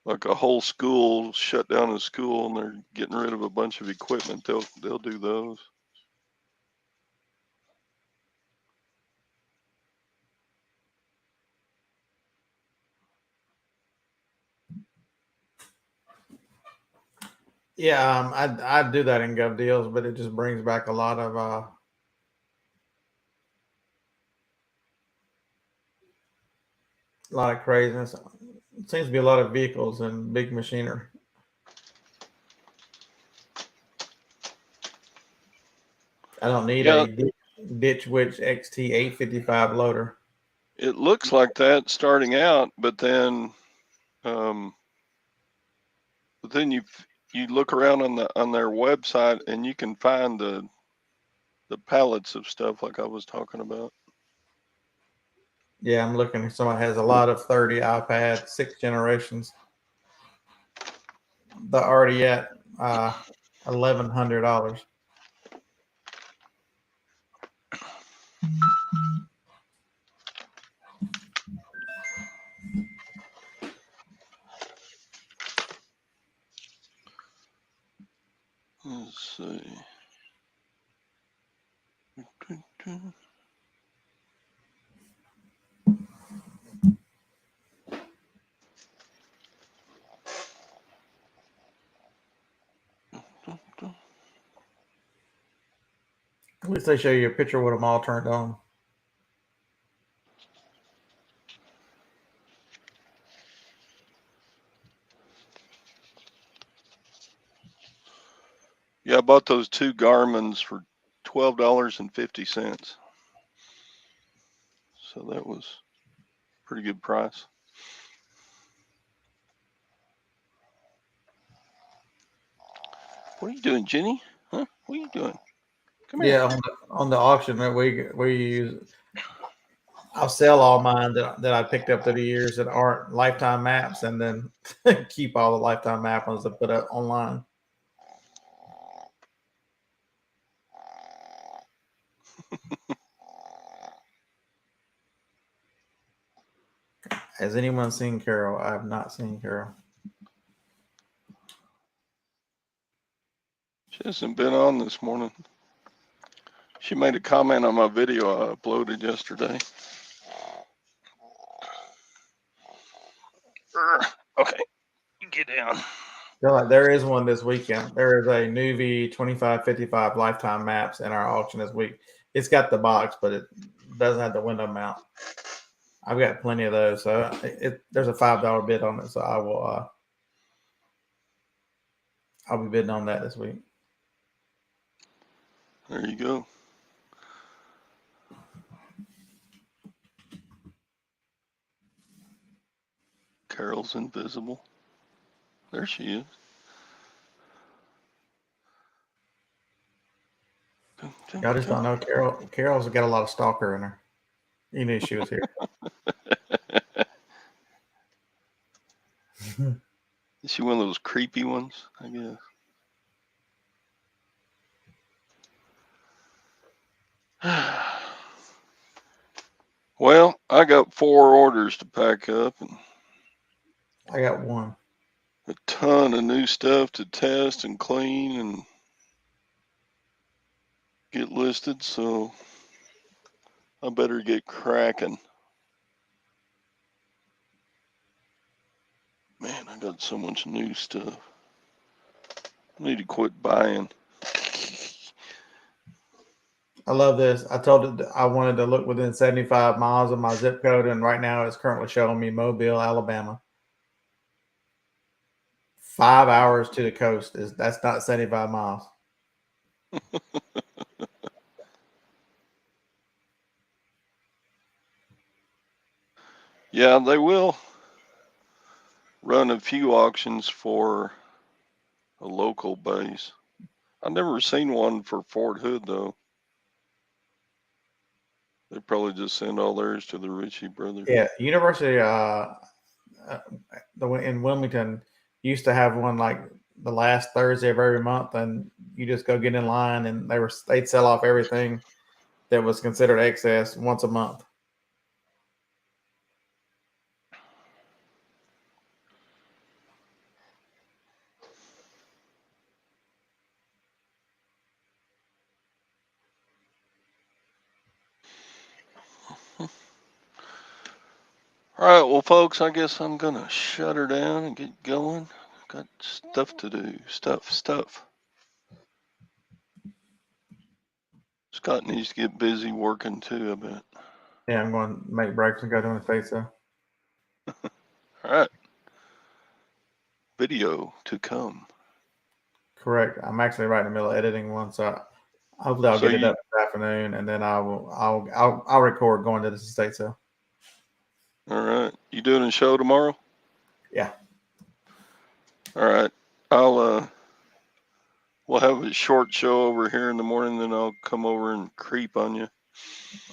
whole school, shut down a school, and they're getting rid of a bunch of equipment, they'll do those. Yeah, I do that in Gov Deals, but it just brings back a lot of craziness. It seems to be a lot of vehicles and big machinery. I don't need a Ditch Witch XT 855 loader. It looks like that starting out, but then you look around on their website and you can find the pallets of stuff like I was talking about. Yeah, I'm looking. Someone has a lot of 30 iPad, 6 generations. They're already at $1,100. Let's see. At least they show you a picture with them all turned on. Yeah, I bought those 2 Garmins for $12.50. So that was a pretty good price. What are you doing, Jenny? Huh? What are you doing? Come here. Yeah, on the auction that we use, I'll sell all mine that I picked up through the years that aren't lifetime maps, and then keep all the lifetime map ones to put up online. Has anyone seen Carol? I have not seen Carol. She hasn't been on this morning. She made a comment on my video I uploaded yesterday. Okay, get down. There is one this weekend. There is a Nuvi 2555 lifetime maps in our auction this week. It's got the box, but it doesn't have the window mount. I've got plenty of those, so there's a $5 bid on it. So I'll be bidding on that this week. There you go. Carol's invisible. There she is. I just don't know. Carol's got a lot of stalker in her. You knew she was here. Is she one of those creepy ones? I guess. Well, I got 4 orders to pack up and I got one. a ton of new stuff to test and clean and get listed. So I better get cracking. Man, I got so much new stuff. I need to quit buying. I love this. I told it I wanted to look within 75 miles of my zip code, and right now it's currently showing me Mobile, Alabama. 5 hours to the coast that's not 75 miles. Yeah, they will run a few auctions for a local base. I've never seen one for Fort Hood though. They probably just send all theirs to the Ritchie brothers. Yeah, University in Wilmington used to have one like the last Thursday of every month, and you just go get in line, and they'd sell off everything that was considered excess once a month. All right, well, folks, I guess I'm gonna shut her down and get going. Got stuff to do. Stuff. Scott needs to get busy working too, I bet. Yeah, I'm going to make breaks and go to an estate sale. All right. Video to come. Correct. I'm actually right in the middle of editing one, so hopefully I'll So get it up this afternoon, and then I'll record going to this estate sale. All right. You doing a show tomorrow? Yeah. All right. We'll have a short show over here in the morning, then I'll come over and creep on you.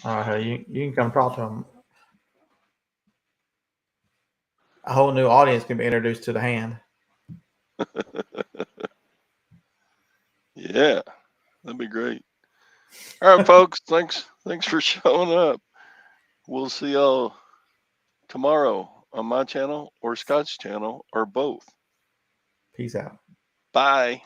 You can come talk to them. A whole new audience can be introduced to the hand. Yeah, that'd be great. All right, folks. Thanks for showing up. We'll see y'all tomorrow on my channel or Scott's channel or both. Peace out. Bye.